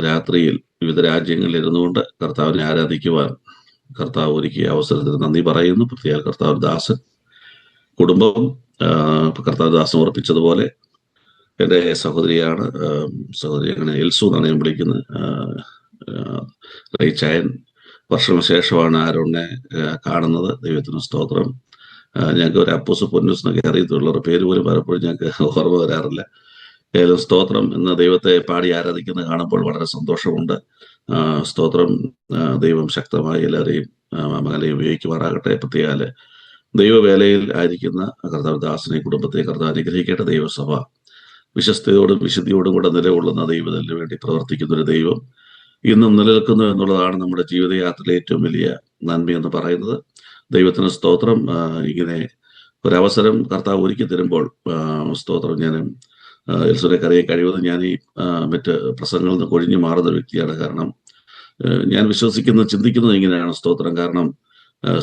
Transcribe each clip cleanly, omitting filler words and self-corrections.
രാത്രിയിൽ വിവിധ രാജ്യങ്ങളിൽ ഇരുന്നുകൊണ്ട് കർത്താവിനെ ആരാധിക്കുവാൻ കർത്താവ് ഒരുക്കിയ അവസരത്തിന് നന്ദി പറയുന്നു. പ്രത്യേക കർത്താവ് ദാസൻ കുടുംബം കർത്താവ് ദാസൻ ഉറപ്പിച്ചതുപോലെ എൻ്റെ സഹോദരിയാണ്. സഹോദരി അങ്ങനെ എൽസു എന്നാണ് ഞാൻ വിളിക്കുന്നത്. റൈച്ചായൻ വർഷങ്ങൾക്ക് ശേഷമാണ് ആരോണിനെ കാണുന്നത്. ദൈവത്തിന് സ്തോത്രം. ഞങ്ങൾക്ക് ഒരു അപ്പൂസ് പൊന്നൂസ് എന്നൊക്കെ അറിയത്തുള്ളവരുടെ പേര് പോലും പലപ്പോഴും ഞങ്ങൾക്ക് ഓർമ്മ വരാറില്ല. ഏതായാലും സ്തോത്രം എന്ന ദൈവത്തെ പാടി ആരാധിക്കുന്നത് കാണുമ്പോൾ വളരെ സന്തോഷമുണ്ട്. സ്തോത്രം. ദൈവം ശക്തമായി എല്ലാവരെയും മകനെയും ഉപയോഗിക്കുമാറാകട്ടെ. പ്രത്യേക ദൈവവേലയിൽ ആയിരിക്കുന്ന കർത്താവ് ദാസനെ കുടുംബത്തെ കർത്താവ് അനുഗ്രഹിക്കട്ടെ. ദൈവസഭ വിശ്വസ്തയോടും വിശുദ്ധിയോടും കൂടെ നിലകൊള്ളുന്ന ദൈവത്തിന് വേണ്ടി പ്രവർത്തിക്കുന്ന ഒരു ദൈവം ഇന്നും നിലനിൽക്കുന്നു എന്നുള്ളതാണ് നമ്മുടെ ജീവിതയാത്രയിലെ ഏറ്റവും വലിയ നന്മയെന്ന് പറയുന്നത്. ദൈവത്തിന് സ്തോത്രം. ഇങ്ങനെ ഒരവസരം കർത്താവ് ഒരുക്കി തരുമ്പോൾ സ്തോത്രം. ഞാൻ എൽസുവിനെ അറിയാൻ കഴിയുന്നത് ഞാൻ ഈ മറ്റ് പ്രസംഗങ്ങളിൽ നിന്ന് കൊഴിഞ്ഞു മാറുന്ന വ്യക്തിയാണ്. കാരണം ഞാൻ വിശ്വസിക്കുന്നത് ചിന്തിക്കുന്നത് ഇങ്ങനെയാണ്. സ്തോത്രം. കാരണം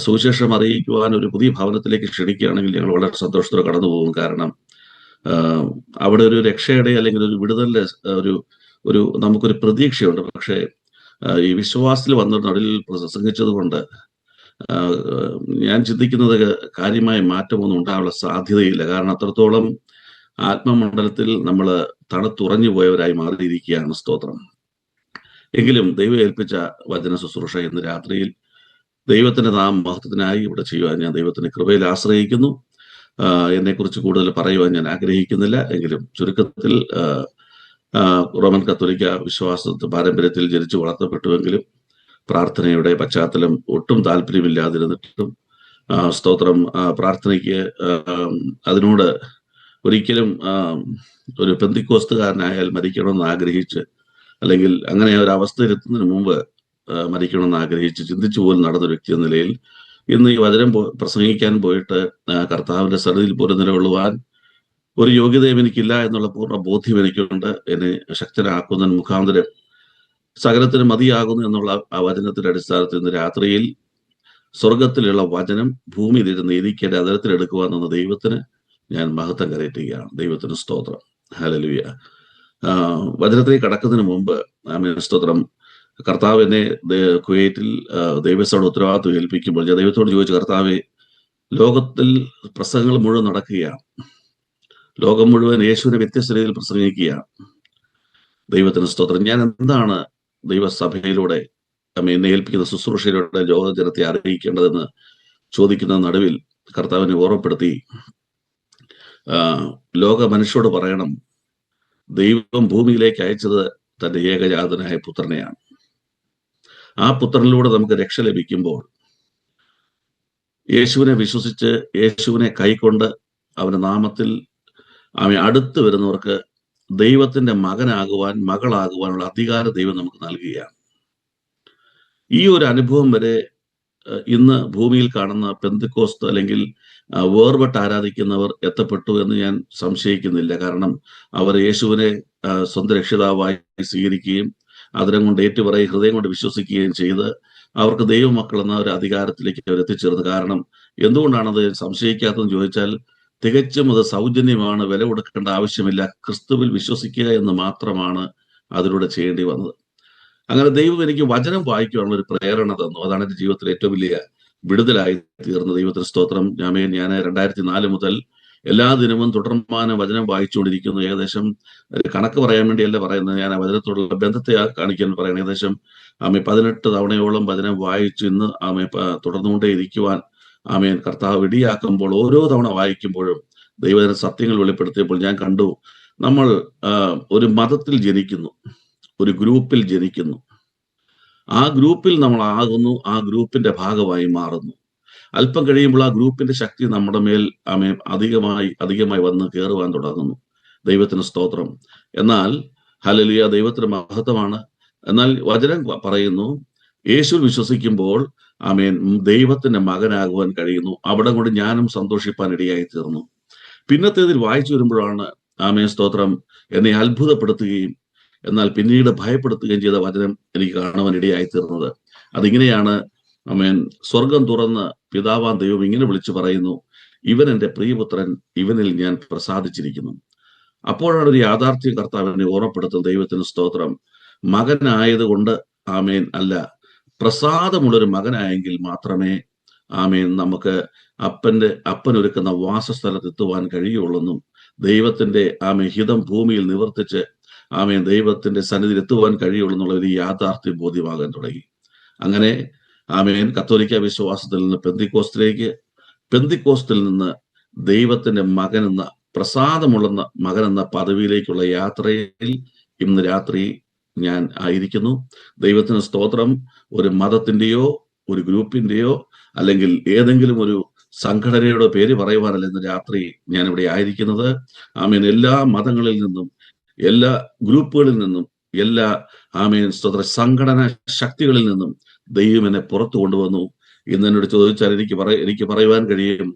സുവിശേഷം അറിയിക്കുവാൻ ഒരു പുതിയ ഭവനത്തിലേക്ക് ക്ഷണിക്കുകയാണെങ്കിൽ ഞങ്ങൾ വളരെ സന്തോഷത്തോടെ കടന്നു പോകും. കാരണം അവിടെ ഒരു രക്ഷയുടെ അല്ലെങ്കിൽ ഒരു വിടുതലിന്റെ ഒരു നമുക്കൊരു പ്രതീക്ഷയുണ്ട്. പക്ഷേ ഈ വിശ്വാസത്തിൽ വന്നതിൽ പ്രസംഗിച്ചത് കൊണ്ട് ഞാൻ ചിന്തിക്കുന്നത് കാര്യമായ മാറ്റമൊന്നും ഉണ്ടാകാനുള്ള സാധ്യതയില്ല. കാരണം അത്രത്തോളം ആത്മമണ്ഡലത്തിൽ നമ്മൾ തണുത്തുറഞ്ഞു പോയവരായി മാറിയിരിക്കുകയാണ്. സ്തോത്രം. എങ്കിലും ദൈവം ഏൽപ്പിച്ച വചന ശുശ്രൂഷ ഇന്ന് രാത്രിയിൽ ദൈവത്തിന്റെ മഹത്വത്തിനായി ഇവിടെ ചെയ്യുവാൻ ഞാൻ ദൈവത്തിന്റെ കൃപയിൽ ആശ്രയിക്കുന്നു. എന്നെക്കുറിച്ച് കൂടുതൽ പറയുവാൻ ഞാൻ ആഗ്രഹിക്കുന്നില്ല. എങ്കിലും ചുരുക്കത്തിൽ റോമൻ കത്തോലിക്ക വിശ്വാസ പാരമ്പര്യത്തിൽ ജനിച്ചു വളർത്തപ്പെട്ടുവെങ്കിലും പ്രാർത്ഥനയുടെ പശ്ചാത്തലം ഒട്ടും താല്പര്യമില്ലാതിരുന്നിട്ടും സ്തോത്രം പ്രാർത്ഥനയ്ക്ക് അതിനോട് ഒരിക്കലും ഒരു പെന്തിക്കോസ്തുകാരനായാൽ മരിക്കണമെന്ന് ആഗ്രഹിച്ച് അല്ലെങ്കിൽ അങ്ങനെ ഒരു അവസ്ഥയിലെത്തുന്നതിന് മുമ്പ് മരിക്കണമെന്ന് ആഗ്രഹിച്ച് ചിന്തിച്ചു പോലും നടന്ന വ്യക്തി എന്ന നിലയിൽ ഇന്ന് ഈ വചനം പ്രസംഗിക്കാൻ പോയിട്ട് കർത്താവിന്റെ സന്നിധിയിൽ പോലും നിലകൊള്ളുവാൻ ഒരു യോഗ്യതയും എനിക്കില്ല എന്നുള്ള പൂർണ്ണ ബോധ്യം എനിക്കുണ്ട്. എന്നെ ശക്തനാക്കുന്നതിന് മുഖാന്തരം സകലത്തിന് മതിയാകുന്നു എന്നുള്ള ആ വചനത്തിന്റെ അടിസ്ഥാനത്തിൽ ഇന്ന് രാത്രിയിൽ സ്വർഗത്തിലുള്ള വചനം ഭൂമിയിൽ നീതിക്കേണ്ട അതരത്തിലെടുക്കുവാൻ എന്ന ദൈവത്തിന് ഞാൻ മഹത്വം കരയറ്റുകയാണ്. ദൈവത്തിന് സ്തോത്രം. ഹല്ലേലൂയ. വചനത്തിലേക്ക് കടക്കുന്നതിന് മുമ്പ് സ്തോത്രം. കർത്താവ് എന്നെ കുവൈറ്റിൽ ദൈവത്തോട് ഉത്തരവാദിത്വം ഏൽപ്പിക്കുമ്പോൾ ഞാൻ ദൈവത്തോട് ചോദിച്ചു, കർത്താവെ, ലോകത്തിൽ പ്രസംഗങ്ങൾ മുഴുവൻ നടക്കുകയാണ്, ലോകം മുഴുവൻ യേശുവിനെ വ്യത്യസ്ത രീതിയിൽ പ്രസംഗിക്കുകയാണ്. ദൈവത്തിന് സ്തോത്രം. ഞാൻ എന്താണ് ദൈവസഭയിലൂടെ എന്നെ ഏൽപ്പിക്കുന്ന ശുശ്രൂഷയിലൂടെ ലോകജനത്തെ അറിയിക്കേണ്ടതെന്ന് ചോദിക്കുന്ന നടുവിൽ കർത്താവിനെ ഓർമ്മപ്പെടുത്തി, ലോക മനുഷ്യരോട് പറയണം, ദൈവം ഭൂമിയിലേക്ക് അയച്ചത് തന്റെ ഏകജാതനായ പുത്രനെയാണ്. ആ പുത്രനിലൂടെ നമുക്ക് രക്ഷ ലഭിക്കുമ്പോൾ യേശുവിനെ വിശ്വസിച്ച് യേശുവിനെ കൈക്കൊണ്ട് അവന്റെ നാമത്തിൽ അടുത്ത് വരുന്നവർക്ക് ദൈവത്തിന്റെ മകനാകുവാൻ മകളാകുവാനുള്ള അധികാരം ദൈവം നമുക്ക് നൽകുകയാണ്. ഈ ഒരു അനുഭവം വരെ ഇന്ന് ഭൂമിയിൽ കാണുന്ന പെന്തക്കോസ്ത് അല്ലെങ്കിൽ വേർപെട്ട് ആരാധിക്കുന്നവർ എത്തപ്പെട്ടു എന്ന് ഞാൻ സംശയിക്കുന്നില്ല. കാരണം അവർ യേശുവിനെ സ്വന്തം രക്ഷിതാവായി സ്വീകരിക്കുകയും അതിനെ കൊണ്ട് ഏറ്റുപറയുകയും ഹൃദയം കൊണ്ട് വിശ്വസിക്കുകയും ചെയ്ത് അവർക്ക് ദൈവമക്കൾ എന്ന ഒരു അധികാരത്തിലേക്ക് അവർ എത്തിച്ചേർന്നു. കാരണം എന്തുകൊണ്ടാണത് സംശയിക്കാത്തതെന്ന് ചോദിച്ചാൽ തികച്ചും അത് സൗജന്യമാണ്, വില കൊടുക്കേണ്ട ആവശ്യമില്ല, ക്രിസ്തുവിൽ വിശ്വസിക്കുക എന്ന് മാത്രമാണ് അതിലൂടെ ചെയ്യേണ്ടി വന്നത്. അങ്ങനെ ദൈവം എനിക്ക് വചനം വായിക്കുവാനുള്ള ഒരു പ്രേരണ തന്നു. അതാണ് എൻ്റെ ജീവിതത്തിലെ ഏറ്റവും വലിയ വിടുതലായി തീർന്ന. ദൈവത്തിന് സ്തോത്രം. ഞാൻ 2004 മുതൽ എല്ലാ ദിനവും തുടർമാനം വചനം വായിച്ചുകൊണ്ടിരിക്കുന്നു. ഏകദേശം കണക്ക് പറയാൻ വേണ്ടിയല്ല പറയുന്നത്, ഞാൻ ആ വചനത്തോടുള്ള ബന്ധത്തെ കാണിക്കാൻ പറയുന്നത്. ഏകദേശം 18 തവണയോളം വചനം വായിച്ചു. ഇന്ന് തുടർന്നുകൊണ്ടേ ഇരിക്കുവാൻ കർത്താവ് ഇടിയാക്കുമ്പോൾ ഓരോ തവണ വായിക്കുമ്പോഴും ദൈവജന സത്യങ്ങൾ വെളിപ്പെടുത്തിയപ്പോൾ ഞാൻ കണ്ടു, നമ്മൾ ഒരു മതത്തിൽ ജനിക്കുന്നു, ഒരു ഗ്രൂപ്പിൽ ജനിക്കുന്നു, ആ ഗ്രൂപ്പിൽ നമ്മൾ ആകുന്നു, ആ ഗ്രൂപ്പിന്റെ ഭാഗമായി മാറുന്നു. അല്പം കഴിയുമ്പോൾ ആ ഗ്രൂപ്പിന്റെ ശക്തി നമ്മുടെ മേൽ അധികമായി വന്ന് കയറുവാൻ തുടങ്ങുന്നു. ദൈവത്തിന് സ്തോത്രം. എന്നാൽ ഹല്ലേലൂയ, ദൈവത്തിന് മഹത്വമാണ്. എന്നാൽ വചനം പറയുന്നു, യേശു വിശ്വസിക്കുമ്പോൾ ദൈവത്തിന്റെ മകനാകുവാൻ കഴിയുന്നു. അവിടെ കൊണ്ട് ഞാനും സന്തോഷിപ്പാൻ ഇടയായി തീർന്നു. പിന്നത്തേതിൽ വായിച്ചു വരുമ്പോഴാണ് സ്തോത്രം എന്നെ അത്ഭുതപ്പെടുത്തുകയും എന്നാൽ പിന്നീട് ഭയപ്പെടുത്തുകയും ചെയ്ത വചനം എനിക്ക് കാണുവാൻ ഇടയായി തീർന്നത്. അതിങ്ങനെയാണ്. സ്വർഗം തുറന്ന് പിതാവാൻ ദൈവം ഇങ്ങനെ വിളിച്ചു പറയുന്നു, ഇവൻ എൻ്റെ പ്രിയപുത്രൻ, ഇവനിൽ ഞാൻ പ്രസാദിച്ചിരിക്കുന്നു. അപ്പോഴാണ് ഒരു യാഥാർത്ഥ്യം കർത്താവിനെ ഓർമ്മപ്പെടുത്തുന്നത്. ദൈവത്തിന് സ്തോത്രം. മകനായതുകൊണ്ട് ആമേൻ അല്ല, പ്രസാദമുള്ളൊരു മകനായെങ്കിൽ മാത്രമേ ആമേൻ നമുക്ക് അപ്പനൊരുക്കുന്ന വാസസ്ഥലത്ത് എത്തുവാൻ കഴിയുള്ളെന്നും ദൈവത്തിന്റെ ഹിതം ഭൂമിയിൽ നിവർത്തിച്ച് ദൈവത്തിന്റെ സന്നിധിയിൽ എത്തുവാൻ കഴിയുള്ളൂ എന്നുള്ള ഒരു യാഥാർത്ഥ്യം ബോധ്യമാകാൻ തുടങ്ങി. അങ്ങനെ കത്തോലിക്ക വിശ്വാസത്തിൽ നിന്ന് പെന്തിക്കോസ്തിൽ നിന്ന് ദൈവത്തിന്റെ മകനെന്ന പ്രസാദമുള്ള മകനെന്ന പദവിയിലേക്കുള്ള യാത്രയിൽ ഇന്ന് രാത്രി ഞാൻ ആയിരിക്കുന്നു. ദൈവത്തിന് സ്തോത്രം. ഒരു മതത്തിന്റെയോ ഒരു ഗ്രൂപ്പിന്റെയോ അല്ലെങ്കിൽ ഏതെങ്കിലും ഒരു സംഘടനയുടെ പേര് പറയുവാനല്ല ഇന്ന് രാത്രി ഞാൻ ഇവിടെ ആയിരിക്കുന്നത്. എല്ലാ മതങ്ങളിൽ നിന്നും എല്ലാ ഗ്രൂപ്പുകളിൽ നിന്നും എല്ലാ സ്തോത്ര സംഘടനാ ശക്തികളിൽ നിന്നും ദൈവം എന്നെ പുറത്തു കൊണ്ടുവന്നു. ഇന്ന് എന്നോട് ചോദിച്ചാൽ എനിക്ക് പറയുവാൻ കഴിയും,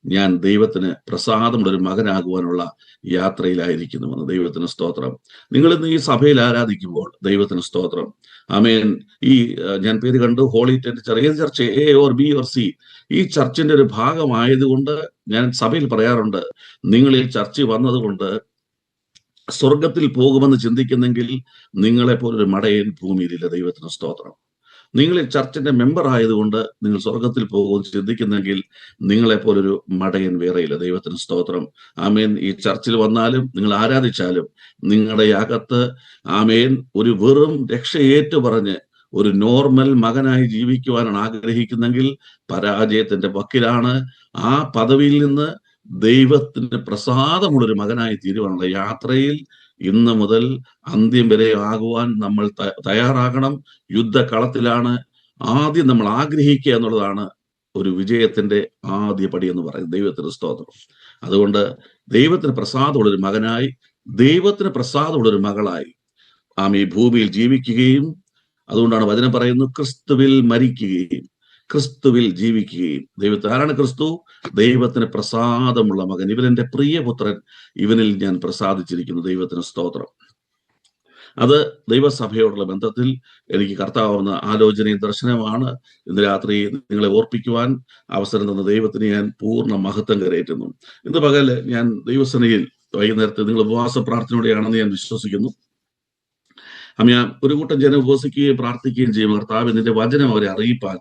ഞാൻ ദൈവത്തിന് പ്രസാദമുള്ളൊരു മകനാകുവാനുള്ള യാത്രയിലായിരിക്കുന്നുവെന്ന്. ദൈവത്തിന് സ്തോത്രം. നിങ്ങൾ ഇന്ന് ഈ സഭയിൽ ആരാധിക്കുമ്പോൾ ദൈവത്തിന് സ്തോത്രം. ഞാൻ പേര് കണ്ടു ഹോളി ടെന്റ് ചർച്ച്. ഏത് church, A or B or C, ഈ ചർച്ചിന്റെ ഒരു ഭാഗമായതുകൊണ്ട് ഞാൻ സഭയിൽ പറയാറുണ്ട്, നിങ്ങൾ ഈ ചർച്ചിൽ വന്നതുകൊണ്ട് സ്വർഗത്തിൽ പോകുമെന്ന് ചിന്തിക്കുന്നെങ്കിൽ നിങ്ങളെപ്പോലൊരു മടയൻ ഭൂമിയിലില്ല. ദൈവത്തിന് സ്തോത്രം. നിങ്ങൾ ഈ ചർച്ചിന്റെ മെമ്പർ ആയതുകൊണ്ട് നിങ്ങൾ സ്വർഗത്തിൽ പോകുമെന്ന് ചിന്തിക്കുന്നെങ്കിൽ നിങ്ങളെപ്പോലൊരു മടയൻ വേറെയില്ല. ദൈവത്തിന് സ്തോത്രം. ഈ ചർച്ചിൽ വന്നാലും നിങ്ങൾ ആരാധിച്ചാലും നിങ്ങളുടെ അകത്ത് ഒരു വെറും രക്ഷയേറ്റു പറഞ്ഞ് ഒരു നോർമൽ മകനായി ജീവിക്കുവാനാണ് ആഗ്രഹിക്കുന്നെങ്കിൽ പരാജയത്തിന്റെ വക്കിലാണ്. ആ പദവിയിൽ നിന്ന് ദൈവത്തിന്റെ പ്രസാദമുള്ളൊരു മകനായി തീരുവാനുള്ള യാത്രയിൽ ഇന്ന് മുതൽ അന്ത്യം വരെ ആകുവാൻ നമ്മൾ തയ്യാറാകണം. യുദ്ധകളത്തിലാണ്. ആദ്യം നമ്മൾ ആഗ്രഹിക്കുക എന്നുള്ളതാണ് ഒരു വിജയത്തിന്റെ ആദ്യ പടി എന്ന് പറയുന്നത്. ദൈവത്തിന് സ്തോത്രം. അതുകൊണ്ട് ദൈവത്തിന് പ്രസാദമുള്ളൊരു മകനായി, ദൈവത്തിന് പ്രസാദമുള്ളൊരു മകളായി ഈ ഭൂമിയിൽ ജീവിക്കുകയും, അതുകൊണ്ടാണ് വചനം പറയുന്നു, ക്രിസ്തുവിൽ മരിക്കുകയും ക്രിസ്തുവിൽ ജീവിക്കുകയും. ആരാണ് ക്രിസ്തു? ദൈവത്തിന് പ്രസാദമുള്ള മകൻ. ഇവൻ എൻ്റെ പ്രിയപുത്രൻ, ഇവനിൽ ഞാൻ പ്രസാദിച്ചിരിക്കുന്നു. ദൈവത്തിന് സ്തോത്രം. അത് ദൈവസഭയോടുള്ള ബന്ധത്തിൽ എനിക്ക് കർത്താവുന്ന ആലോചനയും ദർശനമാണ്. ഇന്ന് രാത്രി നിങ്ങളെ ഓർപ്പിക്കുവാൻ അവസരം തന്ന ദൈവത്തിന് ഞാൻ പൂർണ്ണ മഹത്വം കരയേറ്റുന്നു. ഇന്ന് പകല് ഞാൻ ദൈവസേനയിൽ വൈകുന്നേരത്തെ നിങ്ങൾ ഉപവാസ പ്രാർത്ഥനയോടെയാണെന്ന് ഞാൻ വിശ്വസിക്കുന്നു. ഒരു കൂട്ടം ജനം ഉപവസിക്കുകയും പ്രാർത്ഥിക്കുകയും ചെയ്യും. കർത്താവ് നിന്റെ വചനം അവരെ അറിയിപ്പാൻ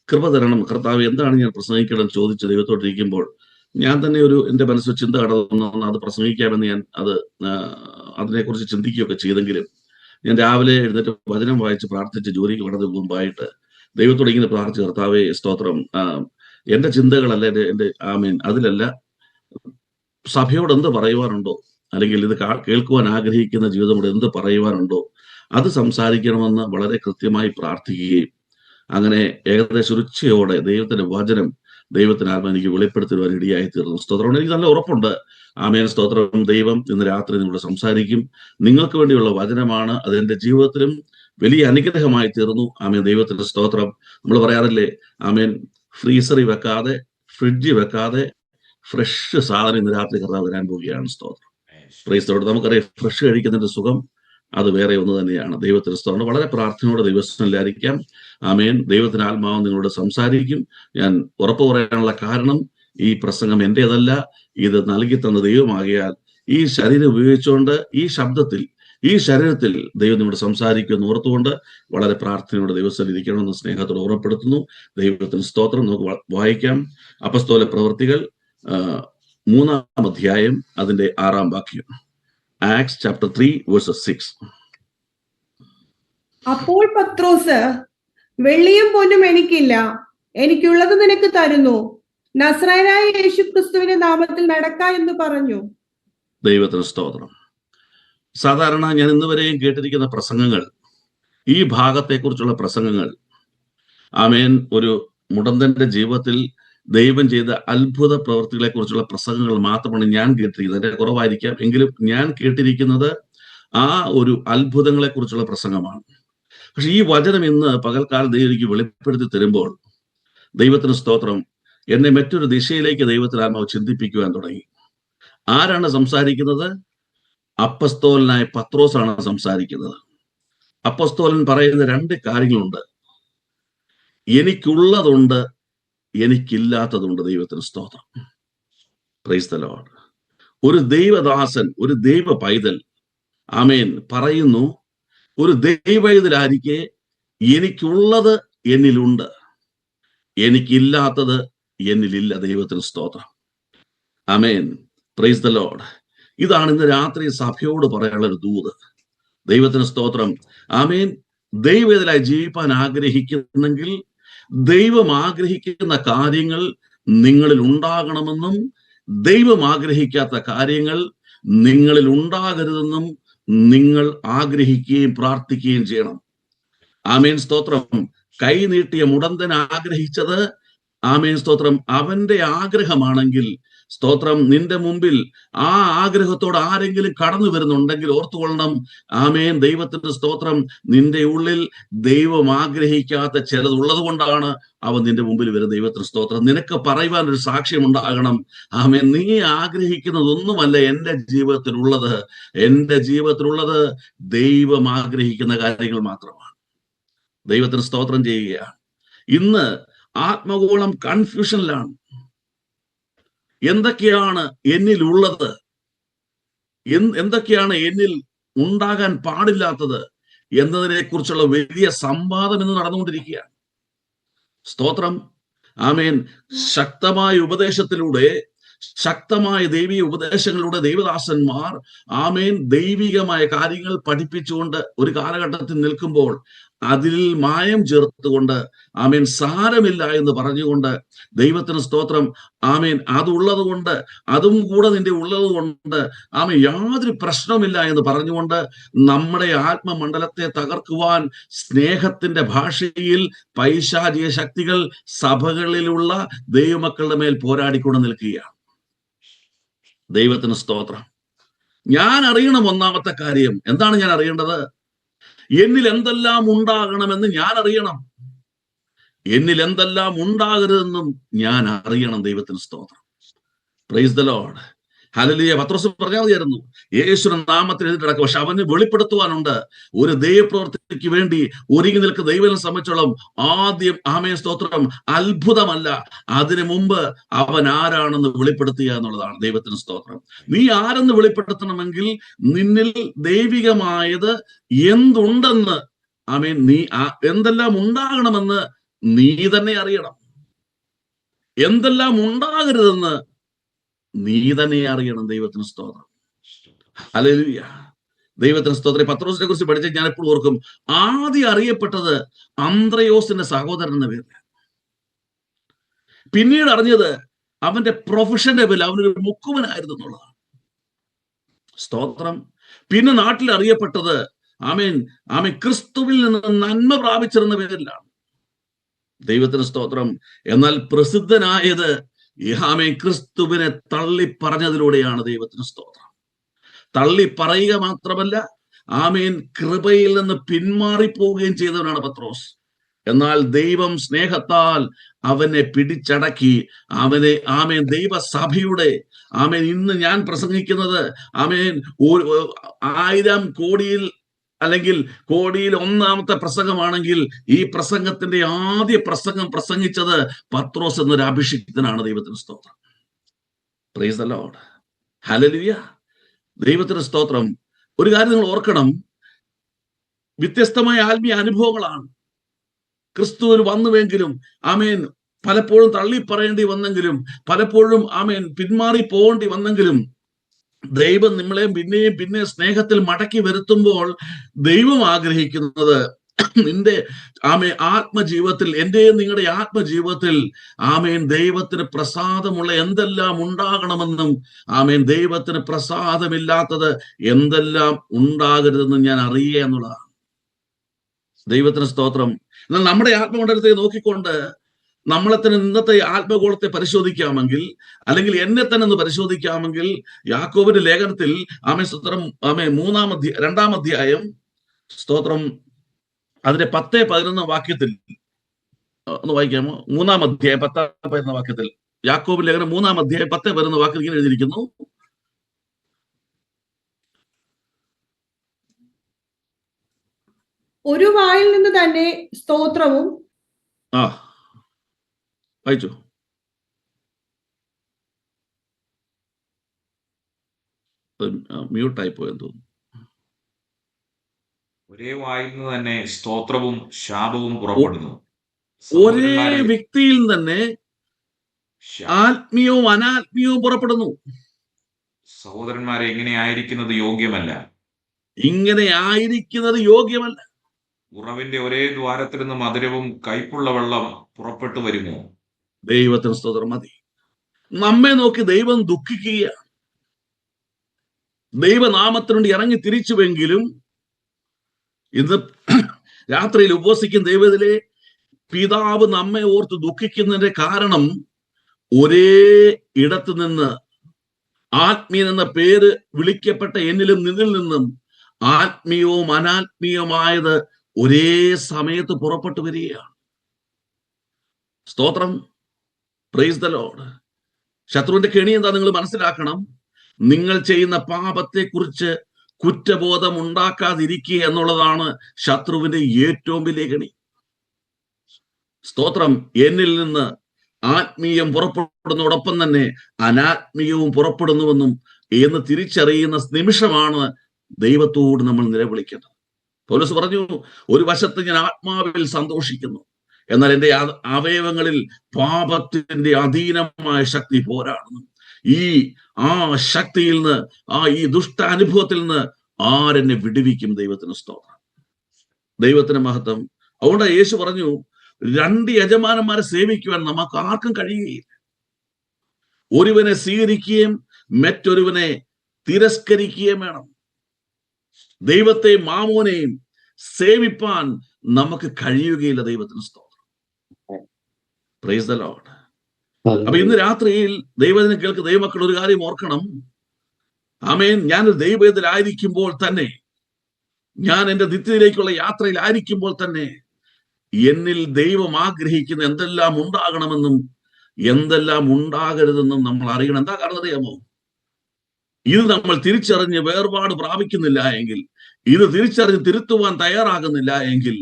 കൃപ തരണം. കർത്താവ് എന്താണ് ഞാൻ പ്രസംഗിക്കണം ചോദിച്ച് ദൈവത്തോട്ടിരിക്കുമ്പോൾ ഞാൻ തന്നെ എൻ്റെ മനസ്സിൽ ചിന്ത കടന്നു അത് പ്രസംഗിക്കാമെന്ന് ഞാൻ അതിനെക്കുറിച്ച് ചിന്തിക്കുകയൊക്കെ ചെയ്തെങ്കിലും ഞാൻ രാവിലെ എഴുന്നേറ്റ് വചനം വായിച്ച് പ്രാർത്ഥിച്ച് ജോലിക്ക് കടന്നതിന് മുമ്പായിട്ട് ദൈവത്തോട് ഇങ്ങനെ പ്രാർത്ഥിച്ചു, കർത്താവേ സ്തോത്രം, എൻ്റെ ചിന്തകളല്ല എൻ്റെ അതിലല്ല, സഭയോട് എന്ത് പറയുവാനുണ്ടോ അല്ലെങ്കിൽ ഇത് കേൾക്കുവാൻ ആഗ്രഹിക്കുന്ന ജീവിതത്തോട് എന്ത് പറയുവാനുണ്ടോ അത് സംസാരിക്കണമെന്ന് വളരെ കൃത്യമായി പ്രാർത്ഥിക്കുകയും അങ്ങനെ ഏകദേശം ഉച്ചയോടെ ദൈവത്തിന്റെ വചനം ദൈവത്തിന് ആത്മ എനിക്ക് വെളിപ്പെടുത്തുവാൻ ഇടയായി തീർന്നു. സ്തോത്രം. എനിക്ക് നല്ല ഉറപ്പുണ്ട്. സ്തോത്രം. ദൈവം ഇന്ന് രാത്രി നിങ്ങളോട് സംസാരിക്കും. നിങ്ങൾക്ക് വേണ്ടിയുള്ള വചനമാണ്. അത് എൻ്റെ ജീവിതത്തിലും വലിയ അനുഗ്രഹമായി തീർന്നു. ദൈവത്തിന്റെ സ്തോത്രം. നമ്മൾ പറയാറില്ലേ, ഫ്രീസറിൽ വെക്കാതെ ഫ്രിഡ്ജിൽ വെക്കാതെ ഫ്രഷ് സാധനം ഇന്ന് രാത്രി കർത്താവ് വരാൻ പോവുകയാണ്. സ്തോത്രം. പ്രൈസ്തലോട്. നമുക്കറിയാം ഫ്രഷ് കഴിക്കുന്നതിന്റെ സുഖം അത് വേറെ ഒന്ന് തന്നെയാണ്. ദൈവത്തിന് സ്തോത്രം. വളരെ പ്രാർത്ഥനയോടെ ദൈവസ്ഥനിലായിരിക്കാം. ദൈവത്തിന് ആത്മാവ് നിങ്ങളോട് സംസാരിക്കും. ഞാൻ ഉറപ്പ് പറയാനുള്ള കാരണം ഈ പ്രസംഗം എന്റേതല്ല, ഇത് നൽകി തന്ന ദൈവമാകിയാൽ ഈ ശരീരം ഉപയോഗിച്ചുകൊണ്ട് ഈ ശരീരത്തിൽ ദൈവം നിങ്ങളോട് സംസാരിക്കുമെന്ന് ഓർത്തുകൊണ്ട് വളരെ പ്രാർത്ഥനയോടെ ദൈവസ്ഥനിൽ ഇരിക്കണമെന്ന് സ്നേഹത്തോട് ഓർമ്മപ്പെടുത്തുന്നു. ദൈവത്തിന് സ്തോത്രം. നമുക്ക് വായിക്കാം. അപ്പസ്തോല പ്രവൃത്തികൾ 3-ാം അധ്യായം അതിന്റെ 6-ാം വാക്യം. Acts chapter 3 verses 6. അപ്പോൾ പത്രോസ്, വെള്ളിയും പൊന്നും എനിക്കില്ല, എനിക്കുള്ളത് നിനക്ക് തരുന്നു, നസ്രായനായ യേശുക്രിസ്തുവിന്റെ നാമത്തിൽ നടക്ക എന്ന് പറഞ്ഞു. ദൈവത്തിന് സ്തോത്രം. സാധാരണ ഞാൻ ഇന്നുവരെയും കേട്ടിരിക്കുന്ന പ്രസംഗങ്ങൾ, ഈ ഭാഗത്തെക്കുറിച്ചുള്ള പ്രസംഗങ്ങൾ, ഒരു മുടന്തന്റെ ജീവിതത്തിൽ ദൈവം ചെയ്ത അത്ഭുത പ്രവൃത്തികളെ കുറിച്ചുള്ള പ്രസംഗങ്ങൾ മാത്രമാണ് ഞാൻ കേട്ടിരിക്കുന്നത്. അതിന്റെ കുറവായിരിക്കാം, എങ്കിലും ഞാൻ കേട്ടിരിക്കുന്നത് ആ ഒരു അത്ഭുതങ്ങളെ കുറിച്ചുള്ള പ്രസംഗമാണ്. പക്ഷെ ഈ വചനം ഇന്ന് പകൽക്കാലം ദൈവം എനിക്ക് വെളിപ്പെടുത്തി തരുമ്പോൾ ദൈവത്തിന് സ്തോത്രം, എന്നെ മറ്റൊരു ദിശയിലേക്ക് ദൈവത്തിന് ആത്മാവ് ചിന്തിപ്പിക്കുവാൻ തുടങ്ങി. ആരാണ് സംസാരിക്കുന്നത്? അപ്പസ്തോലനായ പത്രോസാണ് സംസാരിക്കുന്നത്. അപ്പസ്തോലൻ പറയുന്ന 2 കാര്യങ്ങളുണ്ട്. എനിക്കുള്ളതുണ്ട്, എനിക്കില്ലാത്തതുണ്ട്. ദൈവത്തിന് സ്തോത്രം. Praise the Lord. ഒരു ദൈവദാസൻ, ഒരു ദൈവ പൈതൽ പറയുന്നു, ഒരു ദൈവവേദലായിരിക്കെ എനിക്കുള്ളത് എന്നിലുണ്ട്, എനിക്കില്ലാത്തത് എന്നിലില്ല. ദൈവത്തിന് സ്തോത്രം. ആമേൻ. Praise the lord. ഇതാണ് ഇന്ന് രാത്രി സഭയോട് പറയാനുള്ള ഒരു ദൂത്. ദൈവത്തിന് സ്തോത്രം. ആമേൻ. ദൈവവേദലായി ജീവിപ്പാൻ ആഗ്രഹിക്കുന്നെങ്കിൽ ദൈവം ആഗ്രഹിക്കുന്ന കാര്യങ്ങൾ നിങ്ങളിൽ ഉണ്ടാകണമെന്നും ദൈവം ആഗ്രഹിക്കാത്ത കാര്യങ്ങൾ നിങ്ങളിൽ ഉണ്ടാകരുതെന്നും നിങ്ങൾ ആഗ്രഹിക്കുകയും പ്രാർത്ഥിക്കുകയും ചെയ്യണം. ആമേൻ. സ്തോത്രം. കൈ നീട്ടിയ മുടന്തൻ ആഗ്രഹിച്ചത്, ആമേൻ സ്തോത്രം, അവന്റെ ആഗ്രഹമാണെങ്കിൽ സ്തോത്രം, നിന്റെ മുമ്പിൽ ആ ആഗ്രഹത്തോട് ആരെങ്കിലും കടന്നു വരുന്നുണ്ടെങ്കിൽ ഓർത്തുകൊള്ളണം, ആമേൻ, ദൈവത്തിന്റെ സ്തോത്രം, നിന്റെ ഉള്ളിൽ ദൈവം ആഗ്രഹിക്കാത്ത ചിലത് ഉള്ളത് കൊണ്ടാണ് അവൻ നിന്റെ മുമ്പിൽ വരുന്നത്. ദൈവത്തിന്റെ സ്തോത്രം. നിനക്ക് പറയുവാൻ ഒരു സാക്ഷ്യം ഉണ്ടാകണം. ആമേൻ, നീ ആഗ്രഹിക്കുന്നതൊന്നുമല്ല എൻ്റെ ജീവിതത്തിലുള്ളത്. എൻ്റെ ജീവിതത്തിലുള്ളത് ദൈവം ആഗ്രഹിക്കുന്ന കാര്യങ്ങൾ മാത്രമാണ്. ദൈവത്തിന് സ്തോത്രം ചെയ്യുകയാണ്. ഇന്ന് ആത്മഗോളം കൺഫ്യൂഷനിലാണ്. എന്തൊക്കെയാണ് എന്നിലുള്ളത്, എന്തൊക്കെയാണ് എന്നിൽ ഉണ്ടാകാൻ പാടില്ലാത്തത് എന്നതിനെ കുറിച്ചുള്ള വലിയ സംവാദം ഇന്ന് നടന്നുകൊണ്ടിരിക്കുകയാണ്. സ്തോത്രം. ആമേൻ. ശക്തമായ ഉപദേശത്തിലൂടെ, ശക്തമായ ദൈവീയ ഉപദേശങ്ങളിലൂടെ ദൈവദാസന്മാർ, ആമേൻ, ദൈവികമായ കാര്യങ്ങൾ പഠിപ്പിച്ചുകൊണ്ട് ഒരു കാലഘട്ടത്തിൽ നിൽക്കുമ്പോൾ അതിൽ മായം ചേർത്തുകൊണ്ട്, ആമേൻ, സാരമില്ല എന്ന് പറഞ്ഞുകൊണ്ട്, ദൈവത്തിന് സ്തോത്രം, ആമേൻ, അതുള്ളത് കൊണ്ട്, അതും കൂടെ നിന്റെ ഉള്ളത് കൊണ്ട്, ആമേൻ, യാതൊരു പ്രശ്നമില്ല എന്ന് പറഞ്ഞുകൊണ്ട് നമ്മുടെ ആത്മമണ്ഡലത്തെ തകർക്കുവാൻ സ്നേഹത്തിന്റെ ഭാഷയിൽ പൈശാചിക ശക്തികൾ സഭകളിലുള്ള ദൈവമക്കളുടെ മേൽ പോരാടിക്കൊണ്ട് നിൽക്കുകയാണ്. ദൈവത്തിന് സ്തോത്രം. ഞാൻ അറിയണം ഒന്നാമത്തെ കാര്യം. എന്താണ് ഞാൻ അറിയേണ്ടത്? എന്നിൽ എന്തെല്ലാം ഉണ്ടാകണമെന്ന് ഞാൻ അറിയണം. എന്നിൽ എന്തെല്ലാം ഉണ്ടാകരുതെന്നും ഞാൻ അറിയണം. ദൈവത്തിന് സ്തോത്രം. Price the Lord. ഹല്ലേലൂയ. പത്രോസ് പറഞ്ഞാൽ മതിയായിരുന്നു, യേശുവിന്റെ നാമത്തിൽ എഴുതി കിടക്കും. പക്ഷെ അവന് വെളിപ്പെടുത്തുവാനുണ്ട്. ഒരു ദൈവപ്രവൃത്തിക്ക് വേണ്ടി ഒരുങ്ങി നിൽക്കുന്ന ദൈവത്തെ സംബന്ധിച്ചോളം ആദ്യം, ആമേൻ സ്തോത്രം, അത്ഭുതമല്ല, അതിനു മുമ്പ് അവൻ ആരാണെന്ന് വെളിപ്പെടുത്തുക എന്നുള്ളതാണ്. ദൈവത്തിന് സ്തോത്രം. നീ ആരെന്ന് വെളിപ്പെടുത്തണമെങ്കിൽ നിന്നിൽ ദൈവികമായത് എന്തുണ്ടെന്ന്, ആമേൻ, നീ എന്തെല്ലാം ഉണ്ടാകണമെന്ന് നീ തന്നെ അറിയണം. എന്തെല്ലാം ഉണ്ടാകരുതെന്ന് നീ തന്നെ അറിയണം. ദൈവത്തിന് സ്തോത്രം. ഹല്ലേലൂയ. ദൈവത്തിന് സ്തോത്രം. പത്രോസിനെ കുറിച്ച് പഠിച്ച ഞാൻ എപ്പോഴും ഓർക്കും, ആദ്യം അറിയപ്പെട്ടത് അന്ത്രയോസിന്റെ സഹോദരൻ എന്ന പേരിൽ. പിന്നീട് അറിഞ്ഞത് അവന്റെ പ്രൊഫഷന്റെ പേരിൽ, അവനൊരു മുക്കുവനായിരുന്നു എന്നുള്ളതാണ്. സ്തോത്രം. പിന്നെ നാട്ടിൽ അറിയപ്പെട്ടത്, ആമേൻ, ആമേൻ, ക്രിസ്തുവിൽ നിന്ന് നന്മ പ്രാപിച്ചിരുന്ന പേരിലാണ്. ദൈവത്തിന് സ്തോത്രം. എന്നാൽ പ്രസിദ്ധനായത്, ആമേൻ, ക്രിസ്തുവിനെ തള്ളി പറഞ്ഞതിലൂടെയാണ്. ദൈവത്തിന് സ്തോത്രം. തള്ളി പറയുക മാത്രമല്ല, ആമേൻ, കൃപയിൽ നിന്ന് പിന്മാറിപ്പോവുകയും ചെയ്തവനാണ് പത്രോസ്. എന്നാൽ ദൈവം സ്നേഹത്താൽ അവനെ പിടിച്ചടക്കി, അവനെ, ആമേൻ, ദൈവസഭയുടെ, ആമേൻ, ഇന്ന് ഞാൻ പ്രസംഗിക്കുന്നത്, ആമേൻ, 1000 കോടിയിൽ അല്ലെങ്കിൽ കോടിയിൽ 1ാമത്തെ പ്രസംഗമാണെങ്കിൽ ഈ പ്രസംഗത്തിന്റെ ആദ്യ പ്രസംഗം പ്രസംഗിച്ചത് പത്രോസ് എന്നൊരു അഭിഷിക്തനാണ്. ദൈവത്തിന് സ്തോത്രം. Praise the lord. ഹല്ലേലൂയ. ദൈവത്തിന് സ്തോത്രം. ഒരു കാര്യം നിങ്ങൾ ഓർക്കണം, വ്യത്യസ്തമായ ആത്മീയ അനുഭവങ്ങളാണ് ക്രിസ്തുവിൽ വന്നുവെങ്കിലും, ആമേൻ, പലപ്പോഴും തള്ളി പറയേണ്ടി വന്നെങ്കിലും, പലപ്പോഴും, ആമേൻ, പിന്മാറി പോകേണ്ടി വന്നെങ്കിലും, ദൈവം നമ്മളെ പിന്നെയും പിന്നെ സ്നേഹത്തിൽ മടക്കി വരുത്തുമ്പോൾ ദൈവം ആഗ്രഹിക്കുന്നത് നിന്റെ, ആമേൻ, ആത്മജീവിതത്തിൽ, എന്റെയും നിങ്ങളുടെ ആത്മജീവിതത്തിൽ, ആമേൻ, ദൈവത്തിന് പ്രസാദമുള്ള എന്തെല്ലാം ഉണ്ടാകണമെന്നും, ആമേൻ, ദൈവത്തിന് പ്രസാദമില്ലാത്തത് എന്തെല്ലാം ഉണ്ടാകരുതെന്നും ഞാൻ അറിയുക എന്നുള്ളതാണ്. ദൈവത്തിന് സ്തോത്രം. എന്നാൽ നമ്മുടെ ആത്മമണ്ഡലത്തെ നോക്കിക്കൊണ്ട് നമ്മളെ തന്നെ ഇന്നത്തെ ആത്മഗോളത്തെ പരിശോധിക്കാമെങ്കിൽ, അല്ലെങ്കിൽ എന്നെ തന്നെ ഒന്ന് പരിശോധിക്കാമെങ്കിൽ, യാക്കോബിന്റെ ലേഖനത്തിൽ, ആമേൻ സ്തോത്രം, ആമേൻ, 2-ാം അധ്യായം സ്തോത്രം, അതിന്റെ 10-11 വാക്യത്തിൽ ഒന്ന് വായിക്കാമോ? 3-ാം അധ്യായം 10-11 വാക്യത്തിൽ, യാക്കോബിന്റെ ലേഖനം 3-ാം അധ്യായം 10-11 വാക്യത്തിൽ ഇങ്ങനെ എഴുതിയിരിക്കുന്നു, ഒരു വായിൽ നിന്ന് തന്നെ സ്തോത്രവും. വായിച്ചു. മ്യൂട്ടായി പോയെന്ന് തോന്നുന്നു. ഒരേ വായിൽ നിന്ന് തന്നെ സ്തോത്രവും ശാപവും ഒ- പുറപ്പെടുന്നു. ഒരേ സഹോദരന്മാരെ വ്യക്തിയിൽ തന്നെ ശ- ആത്മീയവും അനാത്മീയവും പുറപ്പെടുന്നു. സഹോദരന്മാരെ ഇങ്ങനെ ആയിരിക്കുന്നത് യോഗ്യമല്ല. ഇങ്ങനെ ആയിരിക്കുന്നത് യോഗ്യമല്ല. ഉറവിന്റെ ഒരേ ദ്വാരത്തിൽ നിന്ന് മധുരവും കയ്പുള്ള വെള്ളം പുറപ്പെട്ടു വരുമോ? ദൈവത്തിന് സ്തോത്രം. മതി. നമ്മെ നോക്കി ദൈവം ദുഃഖിക്കുകയാണ്. ദൈവനാമത്തിനു വേണ്ടി ഇറങ്ങി തിരിച്ചുവെങ്കിലും ഇന്ന് രാത്രിയിൽ ഉപവസിക്കുന്ന ദൈവത്തിലെ പിതാവ് നമ്മെ ഓർത്ത് ദുഃഖിക്കുന്നതിന്റെ കാരണം ഒരേ ഇടത്ത് നിന്ന് ആത്മീയൻ എന്ന പേര് വിളിക്കപ്പെട്ട എന്നിലും നിന്നിൽ നിന്നും ആത്മീയവും അനാത്മീയവുമായത് ഒരേ സമയത്ത് പുറപ്പെട്ടു വരികയാണ്. സ്തോത്രം. Price the Lord. ശത്രുവിന്റെ കെണി എന്താ നിങ്ങൾ മനസ്സിലാക്കണം. നിങ്ങൾ ചെയ്യുന്ന പാപത്തെക്കുറിച്ച് കുറ്റബോധം ഉണ്ടാക്കാതിരിക്കുക എന്നുള്ളതാണ് ശത്രുവിന്റെ ഏറ്റവും വലിയ കെണി. സ്തോത്രം. എന്നിൽ നിന്ന് ആത്മീയം പുറപ്പെടുന്നതോടൊപ്പം തന്നെ അനാത്മീയവും പുറപ്പെടുന്നുവെന്നും എന്ന് തിരിച്ചറിയുന്ന നിമിഷമാണ് ദൈവത്തോട് നമ്മൾ നിലവിളിക്കുന്നത്. പൗലോസ് പറഞ്ഞു, ഒരു വശത്ത് ഞാൻ ആത്മാവിൽ സന്തോഷിക്കുന്നു, എന്നാൽ എൻ്റെ അവയവങ്ങളിൽ പാപത്തിന്റെ അധീനമായ ശക്തി പോരാടുന്നു. ആ ശക്തിയിൽ നിന്ന്, ഈ ദുഷ്ട അനുഭവത്തിൽ നിന്ന് ആരെന്നെ വിടുവിക്കും? ദൈവത്തിന് സ്തോത്രം. ദൈവത്തിന് മഹത്വം. അതുകൊണ്ട് യേശു പറഞ്ഞു, രണ്ട് യജമാനന്മാരെ സേവിക്കുവാൻ നമുക്ക് ആർക്കും കഴിയുകയില്ല. ഒരുവനെ സ്വീകരിക്കുകയും മറ്റൊരുവനെ തിരസ്കരിക്കുകയും വേണം. ദൈവത്തെ മാമോനെയും സേവിപ്പാൻ നമുക്ക് കഴിയുകയില്ല. ദൈവത്തിന് സ്തോത്രം. Price the Lord. അപ്പൊ ഇന്ന് രാത്രിയിൽ ദൈവത്തിനെ കേൾക്ക് ദൈവമക്കൾ ഒരു കാര്യം ഓർക്കണം. ആമേൻ. ഞാനൊരു ദൈവത്തിലായിരിക്കുമ്പോൾ തന്നെ, ഞാൻ എൻ്റെ നിത്യതയിലേക്കുള്ള യാത്രയിലായിരിക്കുമ്പോൾ തന്നെ എന്നിൽ ദൈവം ആഗ്രഹിക്കുന്ന എന്തെല്ലാം ഉണ്ടാകണമെന്നും എന്തെല്ലാം ഉണ്ടാകരുതെന്നും നമ്മൾ അറിയണം. എന്താ കാരണം അറിയാമോ? ഇത് നമ്മൾ തിരിച്ചറിഞ്ഞ് വേർപാട് പ്രാപിക്കുന്നില്ല എങ്കിൽ, ഇത് തിരിച്ചറിഞ്ഞ് തിരുത്തുവാൻ തയ്യാറാകുന്നില്ല എങ്കിൽ,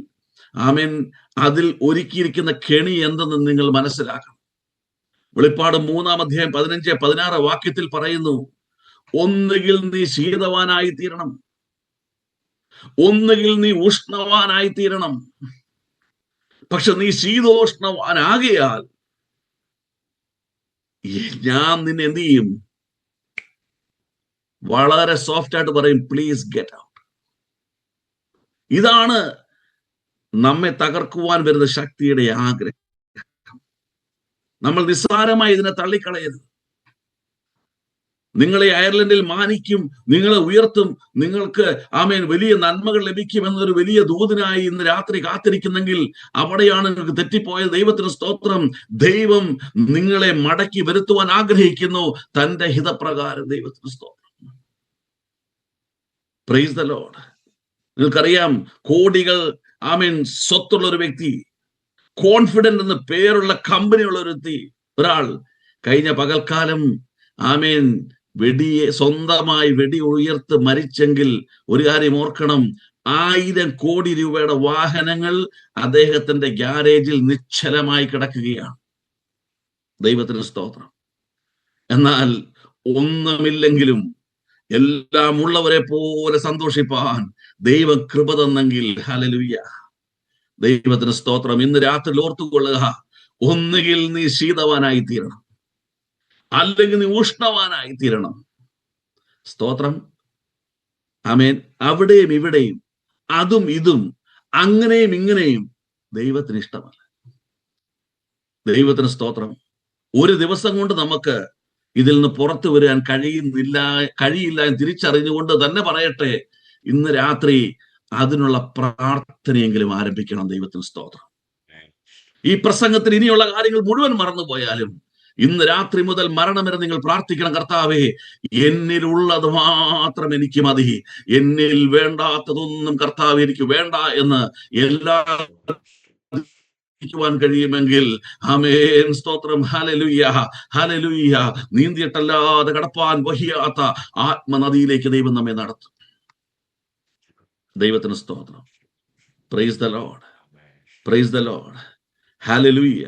ആമേൻ, അതിൽ ഒരുക്കിയിരിക്കുന്ന കെണി എന്തെന്ന് നിങ്ങൾ മനസ്സിലാക്കണം. വെളിപ്പാട് 3-ാം അധ്യായം 15-16 വാക്യത്തിൽ പറയുന്നു, ഒന്നുകിൽ നീ ശീതവാനായി തീരണം, ഒന്നുകിൽ നീ ഉഷ്ണവാനായി തീരണം. പക്ഷെ നീ ശീതോഷ്ണവാനാകിയാൽ ഞാൻ നിന്നെ എന്ത് ചെയ്യും? വളരെ സോഫ്റ്റ് ആയിട്ട് പറയും, പ്ലീസ് ഗെറ്റ് ഔട്ട്. ഇതാണ് നമ്മെ തകർക്കുവാൻ വരുന്ന ശക്തിയുടെ ആഗ്രഹം. നമ്മൾ നിസ്സാരമായി ഇതിനെ തള്ളിക്കളയരുത്. നിങ്ങളെ അയർലൻഡിൽ മാനിക്കും, നിങ്ങളെ ഉയർത്തും, നിങ്ങൾക്ക് ആമേൻ വലിയ നന്മകൾ ലഭിക്കും എന്നൊരു വലിയ ദൂതനായി ഇന്ന് രാത്രി കാത്തിരിക്കുന്നെങ്കിൽ അവിടെയാണ് നിങ്ങൾക്ക് തെറ്റിപ്പോയത്. ദൈവത്തിന് സ്തോത്രം. ദൈവം നിങ്ങളെ മടക്കി വരുത്തുവാൻ ആഗ്രഹിക്കുന്നു തന്റെ ഹിതപ്രകാരം. ദൈവത്തിന് സ്തോത്രം. Price the Lord. നിങ്ങൾക്കറിയാം, കോടികൾ ആമേൻ സ്വത്തുള്ള ഒരു വ്യക്തി, കോൺഫിഡന്റ് എന്ന് പേരുള്ള കമ്പനിയുള്ള ഒരു വ്യക്തി, ഒരാൾ കഴിഞ്ഞ പകൽക്കാലം ആമേൻ സ്വന്തമായി വെടി ഉയർത്ത് മരിച്ചെങ്കിൽ ഒരു കാര്യം ഓർക്കണം, 1000 കോടി രൂപയുടെ വാഹനങ്ങൾ അദ്ദേഹത്തിന്റെ ഗ്യാരേജിൽ നിശ്ചലമായി കിടക്കുകയാണ്. ദൈവത്തിന് സ്തോത്രം. എന്നാൽ ഒന്നുമില്ലെങ്കിലും എല്ലാം ഉള്ളവരെ പോലെ സന്തോഷിപ്പാൻ ദൈവം കൃപ തന്നെങ്കിൽ, ഹല്ലേലൂയ, ദൈവത്തിന് സ്തോത്രം. ഇന്ന് രാത്രി ഓർത്തുകൊള്ളുക, ഒന്നുകിൽ നീ ശീതവാനായി തീരണം, അല്ലെങ്കിൽ നീ ഉഷ്ണവാനായി തീരണം. സ്തോത്രം. ആമേൻ. അവിടെയും ഇവിടെയും, അതും ഇതും, അങ്ങനെയും ഇങ്ങനെയും ദൈവത്തിന് ഇഷ്ടമല്ല. ദൈവത്തിന് സ്തോത്രം. ഒരു ദിവസം കൊണ്ട് നമുക്ക് ഇതിൽ നിന്ന് പുറത്തു വരാൻ കഴിയില്ല എന്ന് തിരിച്ചറിഞ്ഞുകൊണ്ട് തന്നെ പറയട്ടെ, ഇന്ന് രാത്രി അതിനുള്ള പ്രാർത്ഥനയെങ്കിലും ആരംഭിക്കണം. ദൈവത്തിന് സ്തോത്രം. ഈ പ്രസംഗത്തിൽ ഇനിയുള്ള കാര്യങ്ങൾ മുഴുവൻ മറന്നുപോയാലും ഇന്ന് രാത്രി മുതൽ മരണം വരെ നിങ്ങൾ പ്രാർത്ഥിക്കണം, കർത്താവേ, എന്നിലുള്ളത് മാത്രം എനിക്ക് മതി, എന്നിൽ വേണ്ടാത്തതൊന്നും കർത്താവ് എനിക്ക് വേണ്ട എന്ന് എല്ലാം കഴിയുമെങ്കിൽ, ആമേൻ, സ്തോത്രം, ഹല്ലേലൂയ, ഹല്ലേലൂയ. നീന്തിയിട്ടല്ലാതെ കടപ്പാൻ വഹിയാത്ത ആത്മനദിയിലേക്ക് ദൈവം നമ്മെ നടത്തും. ദൈവത്തിന് സ്തോത്രം. Price the Lord, price the Lord, hallelujah.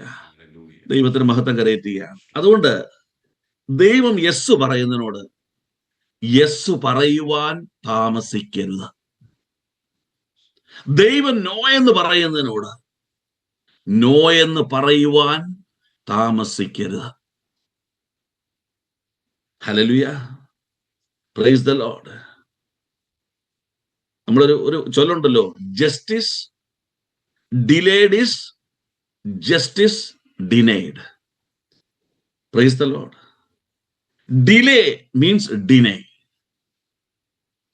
ദൈവത്തിന് മഹത്വം കരയറ്റുക. അതുകൊണ്ട് ദൈവം യെസ് പറയുന്നതിനോട് യെസ് പറയുവാൻ താമസിക്കരുത്. ദൈവം നോ എന്ന് പറയുന്നതിനോട് നോ എന്ന് പറയുവാൻ താമസിക്കരുത്. Hallelujah, praise the lord. നമ്മളൊരു ചൊല്ലുണ്ടല്ലോ, justice delayed is justice denied. Praise the lord. Delay means deny.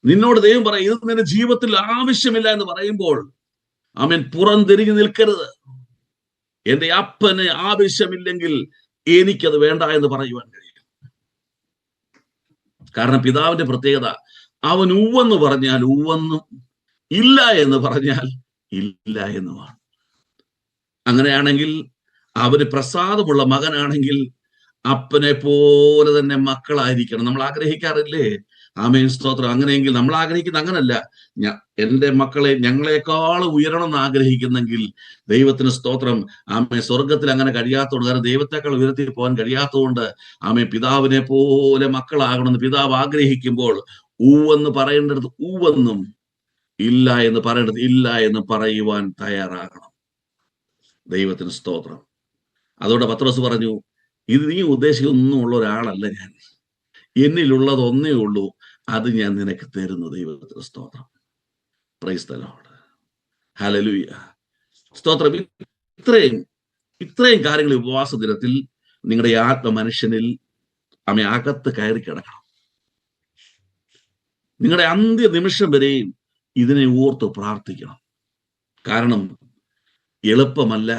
നിന്നോട് ദൈവം പറയും, ഇത് നിന്റെ ജീവിതത്തിൽ ആവശ്യമില്ല എന്ന് പറയുമ്പോൾ ആമേൻ പുറംതിരിഞ്ഞു നിൽക്കരുത്. എന്റെ അപ്പന് ആവശ്യമില്ലെങ്കിൽ എനിക്കത് വേണ്ട എന്ന് പറയുവാൻ കഴിയും. കാരണം പിതാവിന്റെ പ്രത്യേകത, അവൻ ഉവ്വെന്ന് പറഞ്ഞാൽ ഉവ്വെന്നും ഇല്ല എന്ന് പറഞ്ഞാൽ ഇല്ല എന്നുമാണ്. അങ്ങനെയാണെങ്കിൽ അവന് പ്രസാദമുള്ള മകനാണെങ്കിൽ അപ്പനെ പോലെ തന്നെ മക്കളായിരിക്കണം. നമ്മൾ ആഗ്രഹിക്കാറില്ലേ? ആമേൻ, സ്തോത്രം. അങ്ങനെയെങ്കിൽ നമ്മൾ ആഗ്രഹിക്കുന്ന അങ്ങനല്ല, എന്റെ മക്കളെ ഞങ്ങളെക്കാൾ ഉയരണം എന്ന് ആഗ്രഹിക്കുന്നെങ്കിൽ ദൈവത്തിന് സ്തോത്രം. ആമേ, സ്വർഗത്തിൽ അങ്ങനെ കഴിയാത്തതുകൊണ്ട്, കാരണം ദൈവത്തെക്കാൾ ഉയർത്തി പോകാൻ കഴിയാത്തതുകൊണ്ട് ആമേ പിതാവിനെ പോലെ മക്കളാകണമെന്ന് പിതാവ് ആഗ്രഹിക്കുമ്പോൾ ഊവെന്ന് പറയേണ്ടത് ഊവെന്നും ഇല്ല എന്ന് പറയേണ്ടത് ഇല്ല എന്ന് പറയുവാൻ തയ്യാറാകണം. ദൈവത്തിന് സ്തോത്രം. അതോടെ പത്രോസ് പറഞ്ഞു, ഇത് നീ ഉദ്ദേശിക്കൊന്നും ഉള്ള ഒരാളല്ല ഞാൻ, എന്നിലുള്ളത് ഒന്നേ ഉള്ളൂ, അത് ഞാൻ നിനക്ക് തരുന്നു. ദൈവത്തിന് സ്തോത്രം. Price the Lord. ഹല്ലേലൂയ, സ്തോത്രം. ഇത്രയും കാര്യങ്ങൾ ഉപവാസ ദിനത്തിൽ നിങ്ങളുടെ ആത്മ മനുഷ്യനിൽ അകത്ത് കയറി കിടക്കണം. നിങ്ങളുടെ അന്ത്യ നിമിഷം വരെയും ഇതിനെ ഓർത്ത് പ്രാർത്ഥിക്കണം. കാരണം എളുപ്പമല്ല.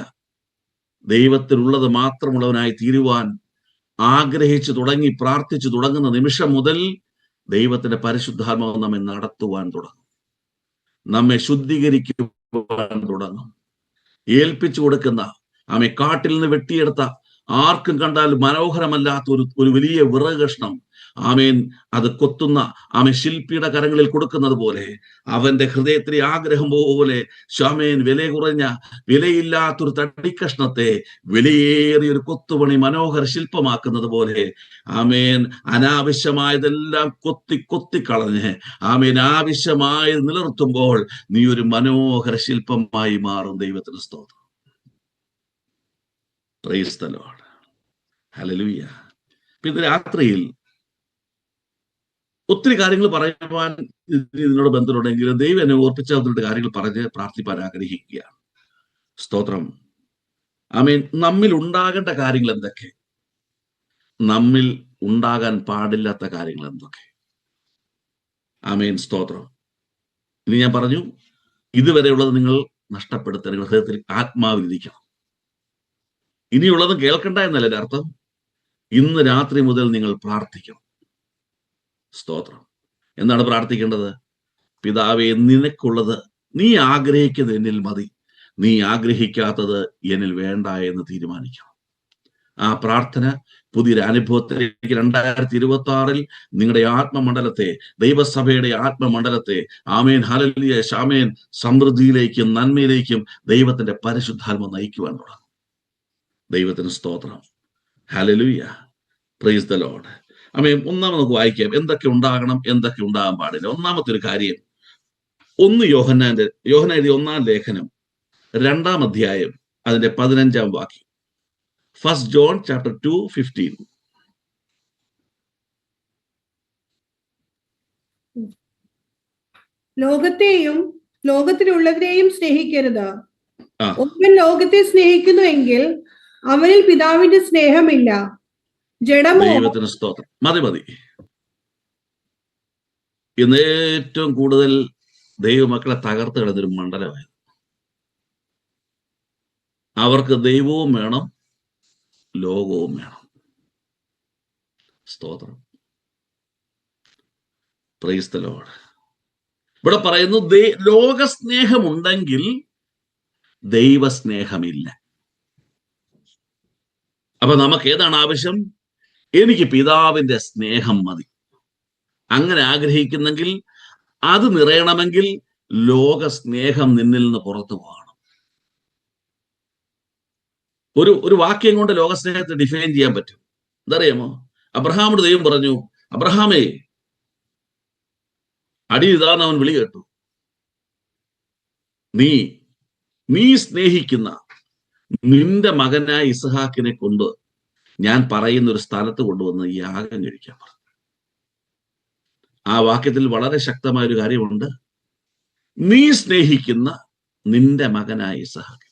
ദൈവത്തിലുള്ളത് മാത്രമുള്ളവനായി തീരുവാൻ ആഗ്രഹിച്ചു തുടങ്ങി പ്രാർത്ഥിച്ചു തുടങ്ങുന്ന നിമിഷം മുതൽ ദൈവത്തിന്റെ പരിശുദ്ധാത്മാവ് നമ്മെ നടത്തുവാൻ തുടങ്ങും, നമ്മെ ശുദ്ധീകരിക്കുവാൻ തുടങ്ങും. ഏൽപ്പിച്ചു കൊടുക്കുന്ന കാട്ടിൽ നിന്ന് വെട്ടിയെടുത്ത ആർക്കും കണ്ടാൽ മനോഹരമല്ലാത്ത ഒരു വലിയ വിറക് കഷ്ണം ആമേൻ അത് കൊത്തുന്ന ശില്പിയുടെ കരങ്ങളിൽ കൊടുക്കുന്നത് പോലെ അവന്റെ ഹൃദയത്തിലെ ആഗ്രഹം പോലെ ശാമേൻ വില കുറഞ്ഞ വിലയില്ലാത്തൊരു തടിക്കഷ്ണത്തെ വിലയേറിയ ഒരു കൊത്തുപണി മനോഹര ശില്പമാക്കുന്നത് പോലെ ആമേൻ അനാവശ്യമായതെല്ലാം കൊത്തിക്കളഞ്ഞ് ആമേൻ ആവശ്യമായത് നിലനിർത്തുമ്പോൾ നീ ഒരു മനോഹര ശില്പമായി മാറും. ദൈവത്തിന് സ്തോത്രം. Praise the lord. ഹല്ലേലൂയ. ഇന്ന് രാത്രിയിൽ ഒത്തിരി കാര്യങ്ങൾ പറയുവാൻ ഇതിനോട് ബന്ധമുണ്ടെങ്കിലും ദൈവം എന്നെ ഓർപ്പിച്ച അതിന്റെ കാര്യങ്ങൾ പറഞ്ഞ് പ്രാർത്ഥിപ്പാൻ ആഗ്രഹിക്കുകയാണ്. സ്തോത്രം. ആമേൻ. നമ്മിൽ ഉണ്ടാകേണ്ട കാര്യങ്ങൾ എന്തൊക്കെ, നമ്മിൽ ഉണ്ടാകാൻ പാടില്ലാത്ത കാര്യങ്ങൾ എന്തൊക്കെ? ആമേൻ, സ്തോത്രം. ഇനി ഞാൻ പറഞ്ഞു, ഇതുവരെയുള്ളത് നിങ്ങൾ നഷ്ടപ്പെടുത്തരുത്. ഹൃദയത്തിൽ ആത്മാവിലിരിക്കണം. ഇനിയുള്ളത് കേൾക്കണ്ട എന്നല്ല എൻ്റെ അർത്ഥം. ഇന്ന് രാത്രി മുതൽ നിങ്ങൾ പ്രാർത്ഥിക്കണം. സ്തോത്രം. എന്താണ് പ്രാർത്ഥിക്കേണ്ടത്? പിതാവേ, നിനക്കുള്ളത് നീ ആഗ്രഹിക്കുന്നത് എന്നിൽ മതി, നീ ആഗ്രഹിക്കാത്തത് എന്നിൽ വേണ്ട എന്ന് തീരുമാനിക്കണം. ആ പ്രാർത്ഥന പുതിയൊരു അനുഭവത്തിലേക്ക് 2026 നിങ്ങളുടെ ആത്മമണ്ഡലത്തെ, ദൈവസഭയുടെ ആത്മമണ്ഡലത്തെ ആമേൻ ഹല്ലേലൂയ ശാമേൻ സമൃദ്ധിയിലേക്കും നന്മയിലേക്കും ദൈവത്തിന്റെ പരിശുദ്ധാത്മ നയിക്കുവാൻ തുടങ്ങും. ദൈവത്തിന് സ്തോത്രം. Hallelujah. Praise the lord. Amen. ഒന്നാമത് നമുക്ക് വായിക്കാം എന്തൊക്കെ ഉണ്ടാകണം, എന്തൊക്കെ ഉണ്ടാകാൻ പാടില്ല. ഒന്നാമത്തെ ഒരു കാര്യം, 1 യോഹന്നാൻ എഴുതിയ 1-ാം ലേഖനം 2-ാം അധ്യായം അതിന്റെ 15-ാം വാക്യം. 1 John chapter 2:15. ലോകത്തെയും ലോകത്തിലുള്ളവരെയും സ്നേഹിക്കരുത്. ഒരുവൻ ലോകത്തെ സ്നേഹിക്കുന്നുവെങ്കിൽ അവനിൽ പിതാവിന്റെ സ്നേഹമില്ല. ദൈവത്തിന് സ്തോത്രം. മതി. ഇന്ന് ഏറ്റവും കൂടുതൽ ദൈവമക്കളെ തകർത്ത് കിടന്നൊരു മണ്ഡലമായത്. അവർക്ക് ദൈവവും വേണം, ലോകവും വേണം. സ്തോത്രം. Praise the Lord. ഇവിടെ പറയുന്നു ലോകസ്നേഹമുണ്ടെങ്കിൽ ദൈവസ്നേഹമില്ല. അപ്പൊ നമുക്ക് ഏതാണ് ആവശ്യം? എനിക്ക് പിതാവിന്റെ സ്നേഹം മതി. അങ്ങനെ ആഗ്രഹിക്കുന്നെങ്കിൽ, അത് നിറയണമെങ്കിൽ ലോകസ്നേഹം നിന്നിൽ നിന്ന് പുറത്തു പോകണം. ഒരു വാക്യം കൊണ്ട് ലോകസ്നേഹത്തെ ഡിഫൈൻ ചെയ്യാൻ പറ്റും. എന്തറിയാമോ? അബ്രഹാമിനോട് ദൈവം പറഞ്ഞു, അബ്രഹാമേ, അടി ഇതാന്ന് അവൻ വിളി കേട്ടു. നീ സ്നേഹിക്കുന്ന നിന്റെ മകനായ ഇസ്ഹാക്കിനെ കൊണ്ട് ഞാൻ പറയുന്ന ഒരു സ്ഥലത്ത് കൊണ്ടുവന്ന് യാഗം കഴിക്കാൻ പറഞ്ഞു. ആ വാക്യത്തിൽ വളരെ ശക്തമായ ഒരു കാര്യമുണ്ട്. നീ സ്നേഹിക്കുന്ന നിന്റെ മകനായ ഇസ്ഹാക്ക്.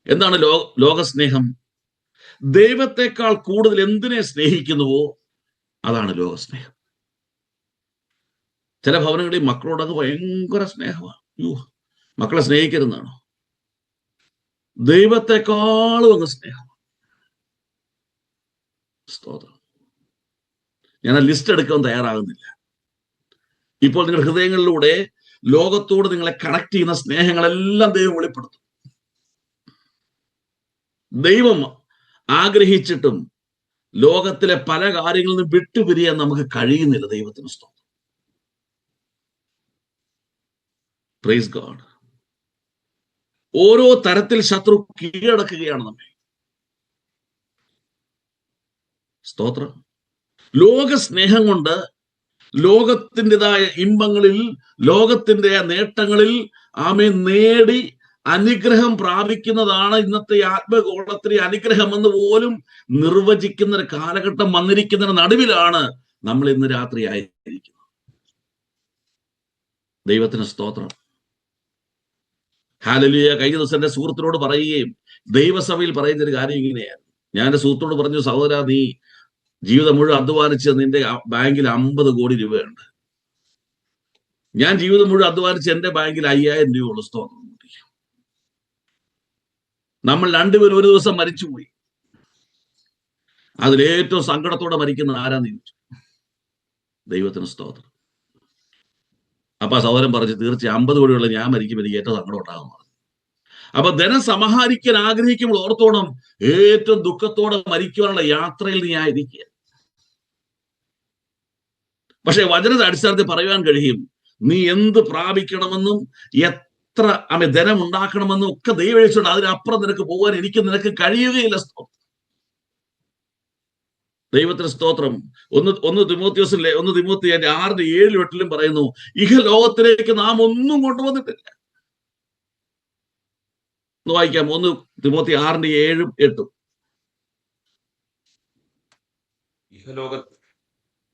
എന്താണ് ലോകസ്നേഹം? ദൈവത്തെക്കാൾ കൂടുതൽ എന്തിനെ സ്നേഹിക്കുന്നുവോ അതാണ് ലോകസ്നേഹം. ചില ഭവനങ്ങളിൽ മക്കളോടൊക്കെ ഭയങ്കര സ്നേഹമാണ്. മക്കളെ സ്നേഹിക്കരുതെന്നാണോ? ദൈവത്തെക്കാളും അങ്ങ് സ്നേഹം. സ്തോത്രം. ഞാൻ ആ ലിസ്റ്റ് എടുക്കാൻ തയ്യാറാകുന്നില്ല. ഇപ്പോൾ നിങ്ങളുടെ ഹൃദയങ്ങളിലൂടെ ലോകത്തോട് നിങ്ങളെ കണക്ട് ചെയ്യുന്ന സ്നേഹങ്ങളെല്ലാം ദൈവം വെളിപ്പെടുത്തും. ദൈവം ആഗ്രഹിച്ചിട്ടും ലോകത്തിലെ പല കാര്യങ്ങളിൽ നിന്നും വിട്ടുപിരിയാൻ നമുക്ക് കഴിയുന്നില്ല. ദൈവത്തിന് സ്തോത്രം. Praise God. ഓരോ തരത്തിൽ ശത്രു കീഴടക്കുകയാണ് നമ്മെ. സ്തോത്രം. ലോകസ്നേഹം കൊണ്ട് ലോകത്തിൻ്റെതായ ഇമ്പങ്ങളിൽ, ലോകത്തിന്റെ നേട്ടങ്ങളിൽ നേടി അനുഗ്രഹം പ്രാപിക്കുന്നതാണ് ഇന്നത്തെ ആത്മഗോളത്തിലെ അനുഗ്രഹം എന്ന് പോലും നിർവചിക്കുന്ന ഒരു കാലഘട്ടം വന്നിരിക്കുന്നതിന് നടുവിലാണ് നമ്മൾ ഇന്ന് രാത്രി ആയിരിക്കുന്നത്. ദൈവത്തിന് സ്തോത്രം. ഹല്ലേലൂയ. കഴിഞ്ഞ ദിവസം എന്റെ സുഹൃത്തിനോട് പറയുകയും ദൈവസഭയിൽ പറയുന്ന ഒരു കാര്യം ഇങ്ങനെയാണ്. ഞാൻ എന്റെ സുഹൃത്തിനോട് പറഞ്ഞു, സഹോദരാ, നീ ജീവിതം മുഴുവൻ അധ്വാനിച്ച് നിന്റെ ബാങ്കിൽ 50 കോടി രൂപയുണ്ട്. ഞാൻ ജീവിതം മുഴുവൻ അധ്വാനിച്ച് എന്റെ ബാങ്കിൽ 5000 രൂപയുള്ളൂ. സ്തോത്രം. നമ്മൾ രണ്ടുപേരും ഒരു ദിവസം മരിച്ചുപോയി. അതിലേറ്റവും സങ്കടത്തോടെ മരിക്കുന്ന ആരാന്ന് ചോദിച്ചു. ദൈവത്തിന് സ്തോത്രം. അപ്പൊ സഹോദരൻ പറഞ്ഞു, തീർച്ചയായും 50 കോടിയുള്ള ഞാൻ മരിക്കുമ്പോൾ എനിക്ക് ഏറ്റവും സങ്കടം ഉണ്ടാകും. അപ്പൊ ധനം സമാഹരിക്കാൻ ആഗ്രഹിക്കുമ്പോൾ ഓർത്തോണം, ഏറ്റവും ദുഃഖത്തോടെ മരിക്കുവാനുള്ള യാത്രയിൽ നീ ആയിരിക്കുക. പക്ഷെ വചനത്തിന്റെ അടിസ്ഥാനത്തിൽ പറയുവാൻ കഴിയും, നീ എന്ത് പ്രാപിക്കണമെന്നും എത്ര ധനം ഉണ്ടാക്കണമെന്നും ഒക്കെ ദൈവം എഴുതിയിട്ടുണ്ട്. അതിനപ്പുറം നിനക്ക് പോകാൻ നിനക്ക് കഴിയുകയില്ല. ദൈവത്തിന് സ്തോത്രം. ഒന്ന് തിമോത്തിയോസിലെ 1 തിമോത്തി 6:7-8 പറയുന്നു, ഇഹലോകത്തിലേക്ക് നാം ഒന്നും കൊണ്ടുവന്നിട്ടില്ല. ഒന്ന് വായിക്കാം. 1 തിമോത്തി 6:7-8.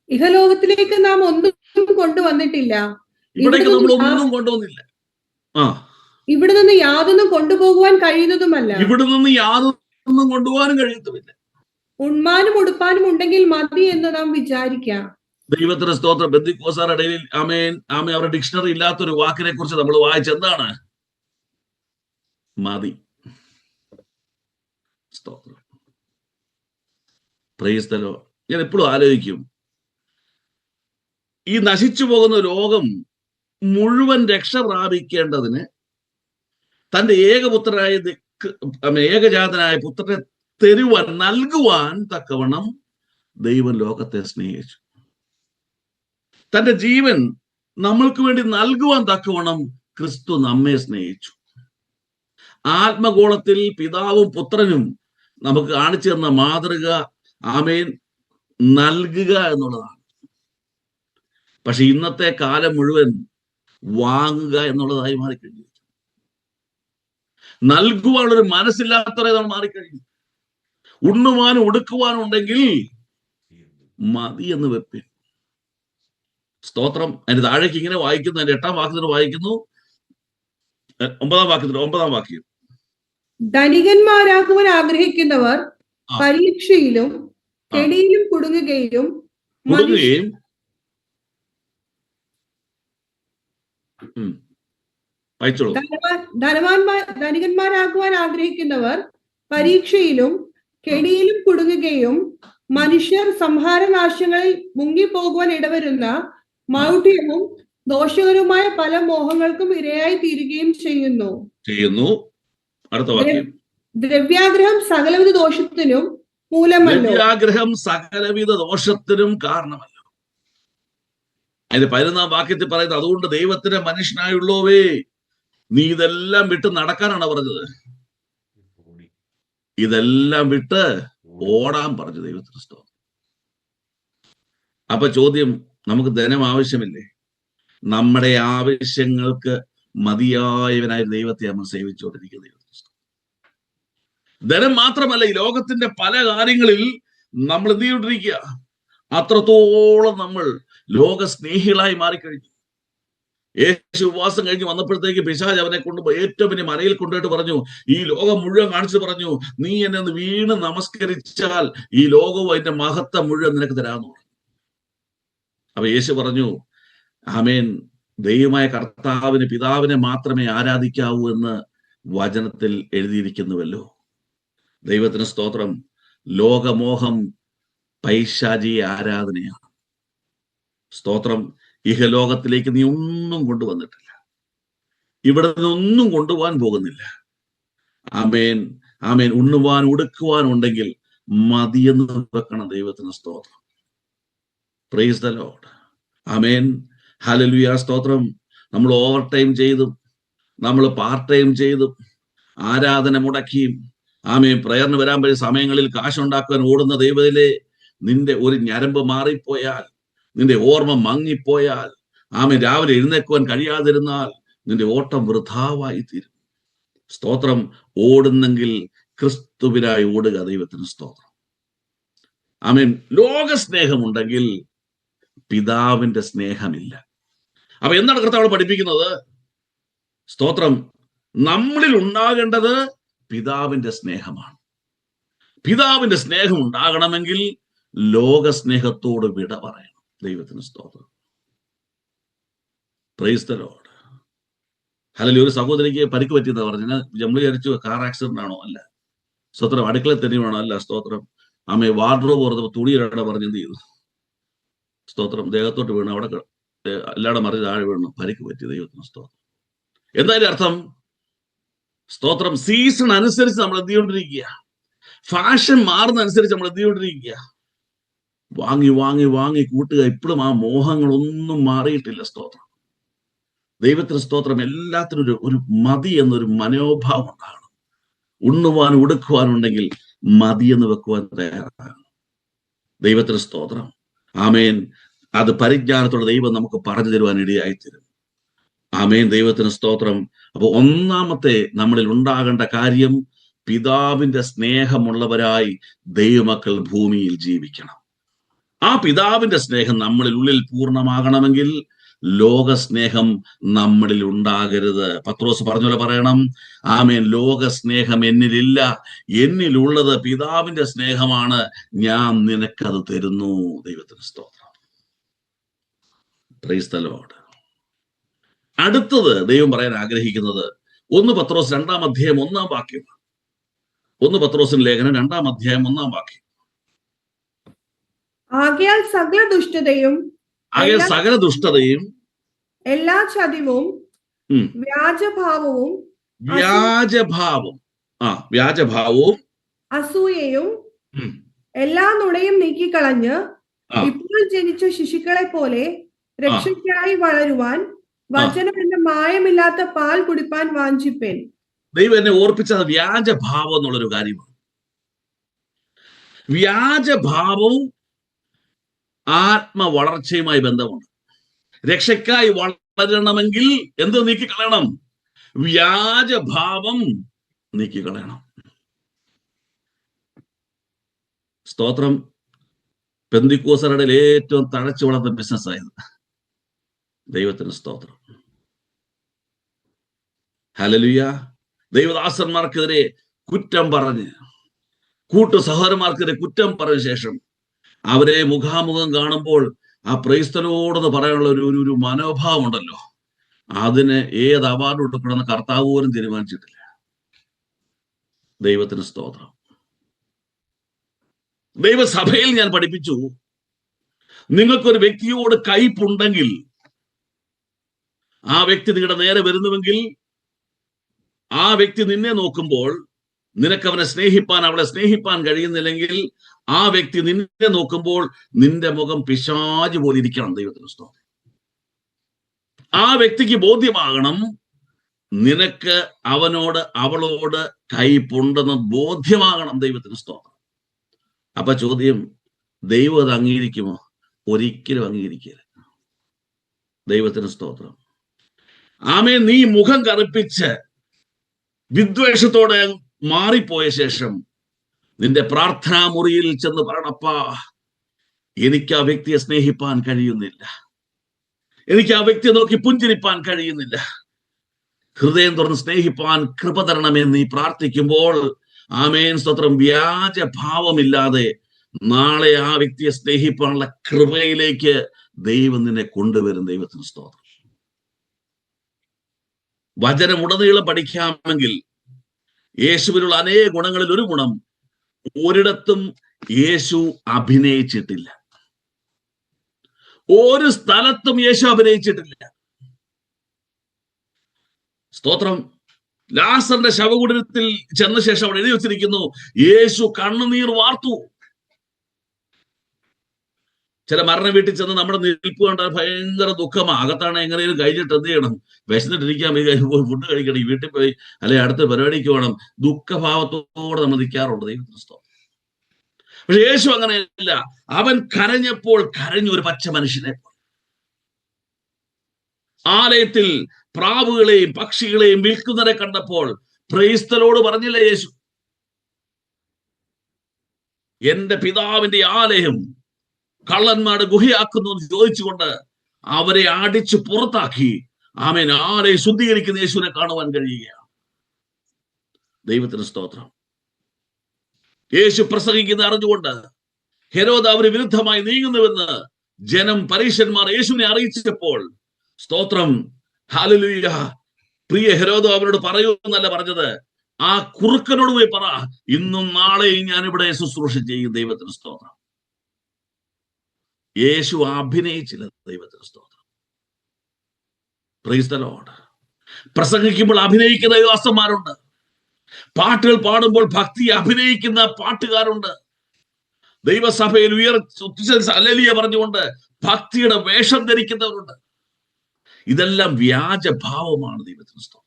ഇഹലോകത്തിലേക്ക് നാം ഒന്നും കൊണ്ടുവന്നിട്ടില്ല. ഇവിടേക്ക് നമ്മൾ ഒന്നും കൊണ്ടുവന്നില്ല. ഇവിടെ നിന്ന് യാതൊന്നും കൊണ്ടുപോകുവാൻ കഴിയുന്നതുമല്ല. ഇവിടെ നിന്ന് യാതൊന്നും കൊണ്ടുപോകാനും കഴിയത്തുമില്ല. ഉണ്മാനും ഉടുപ്പാനും ഉണ്ടെങ്കിൽ മതി എന്ന് നാം വിചാരിക്കാം. ദൈവത്തിന് സ്തോത്രം. ബെന്തിക്കോസ്താരുടെ ഇടയിൽ അവരുടെ ഡിക്ഷണറി ഇല്ലാത്തൊരു വാക്കിനെ കുറിച്ച് നമ്മൾ വായിച്ചെന്താണ്? മതി. സ്തോത്രം. Praise the Lord. ഞാൻ എപ്പോഴും ആലോചിക്കും, ഈ നശിച്ചു പോകുന്ന ലോകം മുഴുവൻ രക്ഷ പ്രാപിക്കേണ്ടതിന് തന്റെ ഏകജാതനായ പുത്രനെ നൽകുവാൻ തക്കവണ്ണം ദൈവം ലോകത്തെ സ്നേഹിച്ചു. തന്റെ ജീവൻ നമ്മൾക്ക് വേണ്ടി നൽകുവാൻ തക്കവണ്ണം ക്രിസ്തു നമ്മെ സ്നേഹിച്ചു. ആത്മഗോളത്തിൽ പിതാവും പുത്രനും നമുക്ക് കാണിച്ചു തന്ന മാതൃക നൽകുക എന്നുള്ളതാണ്. പക്ഷെ ഇന്നത്തെ കാലം മുഴുവൻ വാങ്ങുക എന്നുള്ളതായി മാറിക്കഴിഞ്ഞു. നൽകുവാനുള്ളൊരു മനസ്സില്ലാത്തവരെ നമ്മൾ മാറിക്കഴിഞ്ഞു. ഉണ്ണുവാനും ഉടുക്കുവാനും ഉണ്ടെങ്കിൽ മതി എന്ന് വെപ്പിൻ. സ്തോത്രം. അതിന്റെ താഴേക്ക് ഇങ്ങനെ വായിക്കുന്നു, അതിന്റെ 8-ാം വാക്യത്തിൽ വായിക്കുന്നു, 9-ാം വാക്യം. ധനികന്മാരാകുവാൻ ആഗ്രഹിക്കുന്നവർ പരീക്ഷയിലും കെണിയിലും കുടുങ്ങുകയും ധനികന്മാരാകുവാൻ ആഗ്രഹിക്കുന്നവർ പരീക്ഷയിലും കെണിയിലും കുടുങ്ങുകയും മനുഷ്യർ സംഹാരനാശങ്ങളിൽ മുങ്ങിപ്പോകുവാൻ ഇടവരുന്ന മൗഢ്യവും ദോഷകരവുമായ പല മോഹങ്ങൾക്കും ഇരയായി തീരുകയും ചെയ്യുന്നു. അടുത്ത വാക്യം. ദ്രവ്യാഗ്രഹം സകലവിധ ദോഷത്തിനും മൂലമല്ലോ. ദ്രവ്യാഗ്രഹം സകലവിധ ദോഷത്തിനും കാരണമല്ലോ. അതിന്റെ 11-ാം വാക്യത്തിൽ പറയുന്നത്, അതുകൊണ്ട് ദൈവത്തിന്റെ മനുഷ്യനായുള്ളവേ, നീ ഇതെല്ലാം വിട്ട് നടക്കാനാണ് പറഞ്ഞത്. ഇതെല്ലാം വിട്ട് ഓടാൻ പറഞ്ഞു ദൈവത്തിന് സ്തോത്രം. അപ്പൊ ചോദ്യം, നമുക്ക് ധനം ആവശ്യമില്ലേ? നമ്മുടെ ആവശ്യങ്ങൾക്ക് മതിയായവനായ ദൈവത്തെ നമ്മൾ സേവിച്ചുകൊണ്ടിരിക്കുന്നത്. ധനം മാത്രമല്ല, ഈ ലോകത്തിന്റെ പല കാര്യങ്ങളിൽ നമ്മൾ എന്ത് ചെയ്തുകൊണ്ടിരിക്കുക? അത്രത്തോളം നമ്മൾ ലോകസ്നേഹികളായി മാറിക്കഴിഞ്ഞു. യേശു ഉപവാസം കഴിഞ്ഞ് വന്നപ്പോഴത്തേക്ക് പിശാച് അവനെ കൊണ്ട് ഏറ്റവും വലിയ മലയിൽ കൊണ്ടുപോയിട്ട് പറഞ്ഞു, ഈ ലോകം മുഴുവൻ കാണിച്ചു പറഞ്ഞു, നീ എന്നെ ഒന്ന് വീണ് നമസ്കരിച്ചാൽ ഈ ലോകവും അതിന്റെ മഹത്വം മുഴുവൻ നിനക്ക് തരാമെന്ന് പറഞ്ഞു. അപ്പൊ യേശു പറഞ്ഞു, ആമേൻ, ദൈവമായ കർത്താവിന് പിതാവിനെ മാത്രമേ ആരാധിക്കാവൂ എന്ന് വചനത്തിൽ എഴുതിയിരിക്കുന്നുവല്ലോ. ദൈവത്തിന് സ്തോത്രം. ലോകമോഹം പൈശാചിക ആരാധനയാണ്. സ്തോത്രം. ഇഹലോകത്തിലേക്ക് നീ ഒന്നും കൊണ്ടുവന്നിട്ടില്ല, ഇവിടെ നിന്നൊന്നും കൊണ്ടുപോകാൻ പോകുന്നില്ല. ആമേൻ, ആമേൻ. ഉണ്ണുവാൻ ഉടുക്കുവാൻ ഉണ്ടെങ്കിൽ മതിയെന്ന് വെക്കണം. ദൈവത്തിന് സ്തോത്രം. Price the Lord. Amen, hallelujah. സ്തോത്രം. നമ്മൾ ഓവർ ടൈം ചെയ്തും നമ്മൾ പാർട്ട് ടൈം ചെയ്തും ആരാധന മുടക്കിയും ആമേൻ പ്രയറിന് വരാൻ പറ്റിയ സമയങ്ങളിൽ കാശുണ്ടാക്കാൻ ഓടുന്ന ദൈവത്തിലെ നിന്റെ ഒരു ഞരമ്പ് മാറിപ്പോയാൽ, നിന്റെ ഓർമ്മ മങ്ങിപ്പോയാൽ, ആമേൻ രാവിലെ എഴുന്നേക്കുവാൻ കഴിയാതിരുന്നാൽ നിന്റെ ഓട്ടം വൃഥാവായി തീരും. സ്തോത്രം. ഓടുന്നെങ്കിൽ ക്രിസ്തുവിനായി ഓടുക. ദൈവത്തിന് സ്തോത്രം. ആമേൻ. ലോകസ്നേഹമുണ്ടെങ്കിൽ പിതാവിന്റെ സ്നേഹമില്ല. അപ്പൊ എന്താണ് കർത്താവ് പഠിപ്പിക്കുന്നത്? സ്തോത്രം. നമ്മളിൽ ഉണ്ടാകേണ്ടത് പിതാവിന്റെ സ്നേഹമാണ്. പിതാവിന്റെ സ്നേഹം ഉണ്ടാകണമെങ്കിൽ ലോകസ്നേഹത്തോട് വിട പറയണം. ദൈവത്തിന് സ്തോത്രം. Price the Lord. ഹല്ലേലൂയ. ഒരു സഹോദരിക്ക് പരിക്ക് പറ്റിയെന്നാ പറഞ്ഞു. നമ്മൾ വിചാരിച്ചു കാർ ആക്സിഡന്റ് ആണോ? അല്ല. സ്തോത്രം. അടുക്കളയിൽ തന്നെയാണോ? അല്ല. സ്തോത്രം. ആമേ വാർഡ്രോബ് ഓർത്തപ്പോ തുണിയുടെ പറഞ്ഞ് എന്ത് ചെയ്തു? സ്തോത്രം. ദേഹത്തോട്ട് വീണു. അവിടെ എല്ലാവരുടെ മറിച്ച് താഴെ വീണു. പരിക്ക് പറ്റി. ദൈവത്തിന് സ്തോത്രം. എന്തായാലും അർത്ഥം, സ്തോത്രം, സീസൺ അനുസരിച്ച് നമ്മൾ എന്ത് ചെയ്തുകൊണ്ടിരിക്കുക? ഫാഷൻ മാറുന്ന അനുസരിച്ച് നമ്മൾ എന്ത് ചെയ്തുകൊണ്ടിരിക്കുക? വാങ്ങി വാങ്ങി വാങ്ങി കൂട്ടുക. ഇപ്പോഴും ആ മോഹങ്ങളൊന്നും മാറിയിട്ടില്ല. സ്തോത്രം. ദൈവത്തിന് സ്തോത്രം. എല്ലാത്തിനും ഒരു മതി എന്നൊരു മനോഭാവം ഉണ്ടാകണം. ഉണ്ണുവാനും ഉടുക്കുവാനുണ്ടെങ്കിൽ മതി എന്ന് വെക്കുവാൻ തയ്യാറാണ്. ദൈവത്തിന് സ്തോത്രം. ആമേൻ. അത് പരിജ്ഞാനത്തോടെ ദൈവം നമുക്ക് പറഞ്ഞു തരുവാൻ ഇടയായിത്തരും. ആമേൻ. ദൈവത്തിന് സ്തോത്രം. അപ്പൊ ഒന്നാമത്തെ നമ്മളിൽ ഉണ്ടാകേണ്ട കാര്യം, പിതാവിന്റെ സ്നേഹമുള്ളവരായി ദൈവമക്കൾ ഭൂമിയിൽ ജീവിക്കണം. ആ പിതാവിന്റെ സ്നേഹം നമ്മളിൽ ഉള്ളിൽ പൂർണ്ണമാകണമെങ്കിൽ ലോകസ്നേഹം നമ്മളിൽ ഉണ്ടാകരുത്. പത്രോസ് പറഞ്ഞ പോലെ പറയണം, ആമേൻ, ലോകസ്നേഹം എന്നിലില്ല, എന്നിലുള്ളത് പിതാവിന്റെ സ്നേഹമാണ്, ഞാൻ നിനക്കത് തരുന്നു. ദൈവത്തിന് സ്തോത്രം. Price the Lord. അടുത്തത് ദൈവം പറയാൻ ആഗ്രഹിക്കുന്നത് 1 പത്രോസ് 2-ാം അധ്യായം 1-ാം വാക്യം. 1 പത്രോസിന്റെ ലേഖനം 2-ാം അധ്യായം 1-ാം വാക്യം. ആകയാൽ സകല ദുഷ്ടതയും എല്ലാ ചതിവും വ്യാജഭാവവും അസൂയയും എല്ലാ നുണയും നീക്കിക്കളഞ്ഞ് ഇപ്പോൾ ജനിച്ച ശിശുക്കളെ പോലെ രക്ഷയ്ക്കായി വളരുവാൻ വചനം എന്ന മായമില്ലാത്ത പാൽ കുടിപ്പാൻ വാഞ്ചിപ്പേൻ. ദൈവം എന്നെ ഓർപ്പിച്ചത് വ്യാജഭാവം എന്നുള്ളൊരു കാര്യമാണ്. വ്യാജഭാവവും ആത്മവളർച്ചയുമായി ബന്ധമുണ്ട്. രക്ഷയ്ക്കായി വളരണമെങ്കിൽ എന്ത് നീക്കിക്കളയണം? വ്യാജഭാവം നീക്കിക്കളയണം. സ്തോത്രം. പെന്തിക്കോസ്തരുടെ ഏറ്റവും തഴച്ചു വളർന്ന ബിസിനസ് ആയത്. ദൈവത്തിന് സ്തോത്രം. ഹല്ലേലൂയ. ദൈവദാസന്മാർക്കെതിരെ കുറ്റം പറഞ്ഞ്, കൂട്ടു സഹോദരന്മാർക്കെതിരെ കുറ്റം പറഞ്ഞ ശേഷം അവരെ മുഖാമുഖം കാണുമ്പോൾ ആ പ്രൈസ്തലോടെന്ന് പറയാനുള്ള ഒരു മനോഭാവം ഉണ്ടല്ലോ, അതിന് ഏത് അവാർഡ് കൊടുക്കണമെന്ന് കർത്താവ് പോലും തീരുമാനിച്ചിട്ടില്ല. ദൈവത്തിന് സ്തോത്രം. ദൈവസഭയിൽ ഞാൻ പഠിപ്പിച്ചു, നിങ്ങൾക്കൊരു വ്യക്തിയോട് കയ്പുണ്ടെങ്കിൽ, ആ വ്യക്തി നിങ്ങളുടെ നേരെ വരുന്നുവെങ്കിൽ, ആ വ്യക്തി നിന്നെ നോക്കുമ്പോൾ നിനക്ക് അവനെ സ്നേഹിപ്പാൻ, അവളെ സ്നേഹിപ്പാൻ കഴിയുന്നില്ലെങ്കിൽ, ആ വ്യക്തി നിന്നെ നോക്കുമ്പോൾ നിന്റെ മുഖം പിശാച് പോലെ ഇരിക്കണം. ദൈവത്തിന് സ്തോത്രം. ആ വ്യക്തിക്ക് ബോധ്യമാകണം നിനക്ക് അവനോട് അവളോട് കയ്പുണ്ടെന്ന് ബോധ്യമാകണം. ദൈവത്തിന് സ്തോത്രം. അപ്പൊ ചോദ്യം, ദൈവം അത് അംഗീകരിക്കുമോ? ഒരിക്കലും അംഗീകരിക്കില്ല. ദൈവത്തിന് സ്തോത്രം. ആമേൻ, നീ മുഖം കറുപ്പിച്ച് വിദ്വേഷത്തോടെ മാറിപ്പോയ ശേഷം നിന്റെ പ്രാർത്ഥനാ മുറിയിൽ ചെന്ന് പറയണപ്പാ, എനിക്ക് ആ വ്യക്തിയെ സ്നേഹിപ്പാൻ കഴിയുന്നില്ല, എനിക്ക് ആ വ്യക്തിയെ നോക്കി പുഞ്ചിരിപ്പാൻ കഴിയുന്നില്ല, ഹൃദയം തുറന്ന് സ്നേഹിപ്പാൻ കൃപ തരണമെന്ന് നീ പ്രാർത്ഥിക്കുമ്പോൾ, ആമേൻ സ്തോത്രം, വ്യാജഭാവമില്ലാതെ നാളെ ആ വ്യക്തിയെ സ്നേഹിപ്പാനുള്ള കൃപയിലേക്ക് ദൈവം നിന്നെ കൊണ്ടുവരും. ദൈവത്തിന് സ്തോത്രം. വചനം ഉടനീളം പഠിക്കാമെങ്കിൽ യേശുവിനുള്ള അനേക ഗുണങ്ങളിൽ ഒരു ഗുണം, ഒരിടത്തും യേശു അഭിനയിച്ചിട്ടില്ല. ഒരു സ്ഥലത്തും യേശു അഭിനയിച്ചിട്ടില്ല. സ്തോത്രം. ലാസറിന്റെ ശവകുടീരത്തിൽ ചെന്ന ശേഷം അവിടെ എഴുതി വെച്ചിരിക്കുന്നു, യേശു കണ്ണുനീർ വാർത്തു. ചില മരണ വീട്ടിൽ ചെന്ന് നമ്മുടെ നിൽപ്പ് കണ്ടാൽ ഭയങ്കര ദുഃഖമാണ്. അകത്താണ് എങ്ങനെയും കഴിഞ്ഞിട്ട് എന്ത് ചെയ്യണം, വിശന്നിട്ടിരിക്കാൻ ഫുഡ് കഴിക്കണം, ഈ വീട്ടിൽ പോയി അല്ലെ അടുത്ത പരിപാടിക്ക് വേണം, ദുഃഖഭാവത്തോടെ നമ്മൾ നിൽക്കാറുണ്ട്. ദൈവത്തിന് സ്തോത്രം. പക്ഷെ യേശു അങ്ങനെയല്ല. അവൻ കരഞ്ഞപ്പോൾ കരഞ്ഞു ഒരു പച്ച മനുഷ്യനെ. ആലയത്തിൽ പ്രാവുകളെയും പക്ഷികളെയും വിൽക്കുന്നവരെ കണ്ടപ്പോൾ ക്രൈസ്തലോട് പറഞ്ഞില്ല യേശു, എന്റെ പിതാവിന്റെ ആലയം കള്ളന്മാരുടെ ഗുഹയാക്കുന്നു എന്ന് ചോദിച്ചുകൊണ്ട് അവരെ അടിച്ചു പുറത്താക്കി. ആമേൻ. ആലയം ശുദ്ധീകരിക്കുന്ന യേശുവിനെ കാണുവാൻ കഴിയുകയാണ്. ദൈവത്തിന് സ്തോത്രം. യേശു പ്രസംഗിക്കുന്ന അറിഞ്ഞുകൊണ്ട് ഹെരോദ് അവന് വിരുദ്ധമായി നീങ്ങുന്നുവെന്ന് ജനം, പരീശന്മാർ യേശുവിനെ അറിയിച്ചപ്പോൾ, സ്തോത്രം, ഹല്ലേലൂയ, പ്രിയ ഹെരോദ് അവനോട് പറയൂന്നല്ല പറഞ്ഞത്, ആ കുറുക്കനോട് പോയി പറ, ഇന്നും നാളെയും ഞാൻ ഇവിടെ ശുശ്രൂഷ ചെയ്യും. ദൈവത്തിന് സ്തോത്രം. യേശു അഭിനയിച്ചില്ല. ദൈവത്തിന് സ്തോത്രം. Praise the lord. പ്രസംഗിക്കുമ്പോൾ അഭിനയിക്കുന്ന ദൈവദാസന്മാരുണ്ട്. പാട്ടുകൾ പാടുമ്പോൾ ഭക്തി അഭിനയിക്കുന്ന പാട്ടുകാരുണ്ട്. ദൈവസഭയിൽ ഹല്ലേലൂയ പറഞ്ഞുകൊണ്ട് ഭക്തിയുടെ വേഷം ധരിക്കുന്നവരുണ്ട്. ഇതെല്ലാം വ്യാജഭാവമാണ്. ദൈവത്തിന് സ്തോത്രം.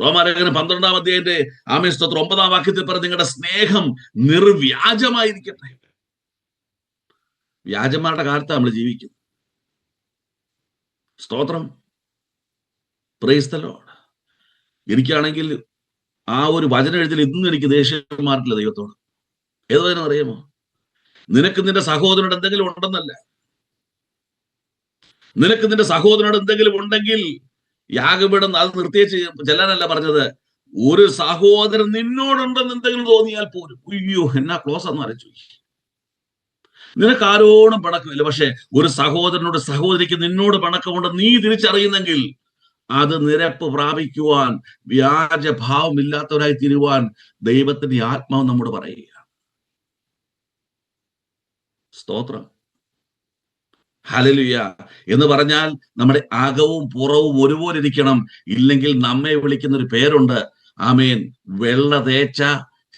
റോമാലേഖനം 12-ാം അധ്യായത്തിന്റെ ആമേൻ സ്തോത്രം 9-ാം വാക്യത്തിൽ പറഞ്ഞ, നിങ്ങളുടെ സ്നേഹം നിർവ്യാജമായിരിക്കട്ടെ. വ്യാജന്മാരുടെ കാലത്ത് നമ്മൾ ജീവിക്കും. സ്തോത്രം. Praise the Lord. എനിക്കാണെങ്കിൽ ആ ഒരു വചനം എഴുതിൽ ഇന്നും എനിക്ക് ദേഷ്യം മാറിയിട്ടില്ല ദൈവത്തോട്. ഏതുവചനം അറിയാമോ? നിനക്ക് നിന്റെ സഹോദരനോട് എന്തെങ്കിലും ഉണ്ടെന്നല്ല, നിനക്ക് നിന്റെ സഹോദരനോട് എന്തെങ്കിലും ഉണ്ടെങ്കിൽ യാഗപീഠം അത് നിർത്തിയേച്ച് ചെല്ലാനല്ല പറഞ്ഞത്, ഒരു സഹോദരൻ നിന്നോടുണ്ടെന്ന് എന്തെങ്കിലും തോന്നിയാൽ പോലും, അയ്യോ എന്നാ ക്ലോസ് എന്ന് അറിയിച്ചു, നിനക്ക് ആരോടും പണക്കമില്ല, പക്ഷെ ഒരു സഹോദരനോട് സഹോദരിക്ക് നിന്നോട് പണക്കമുണ്ട് നീ തിരിച്ചറിയുന്നെങ്കിൽ അത് നിരപ്പ് പ്രാപിക്കുവാൻ, വ്യാജഭാവമില്ലാത്തവരായി തീരുവാൻ ദൈവത്തിന്റെ ആത്മാവ് നമ്മോട് പറയുക. സ്തോത്രം. ഹല്ലേലൂയ. എന്ന് പറഞ്ഞാൽ നമ്മുടെ അകവും പുറവും ഒരുപോലെ ഇരിക്കണം. ഇല്ലെങ്കിൽ നമ്മെ വിളിക്കുന്ന ഒരു പേരുണ്ട്. ആമേൻ. വെള്ള തേച്ച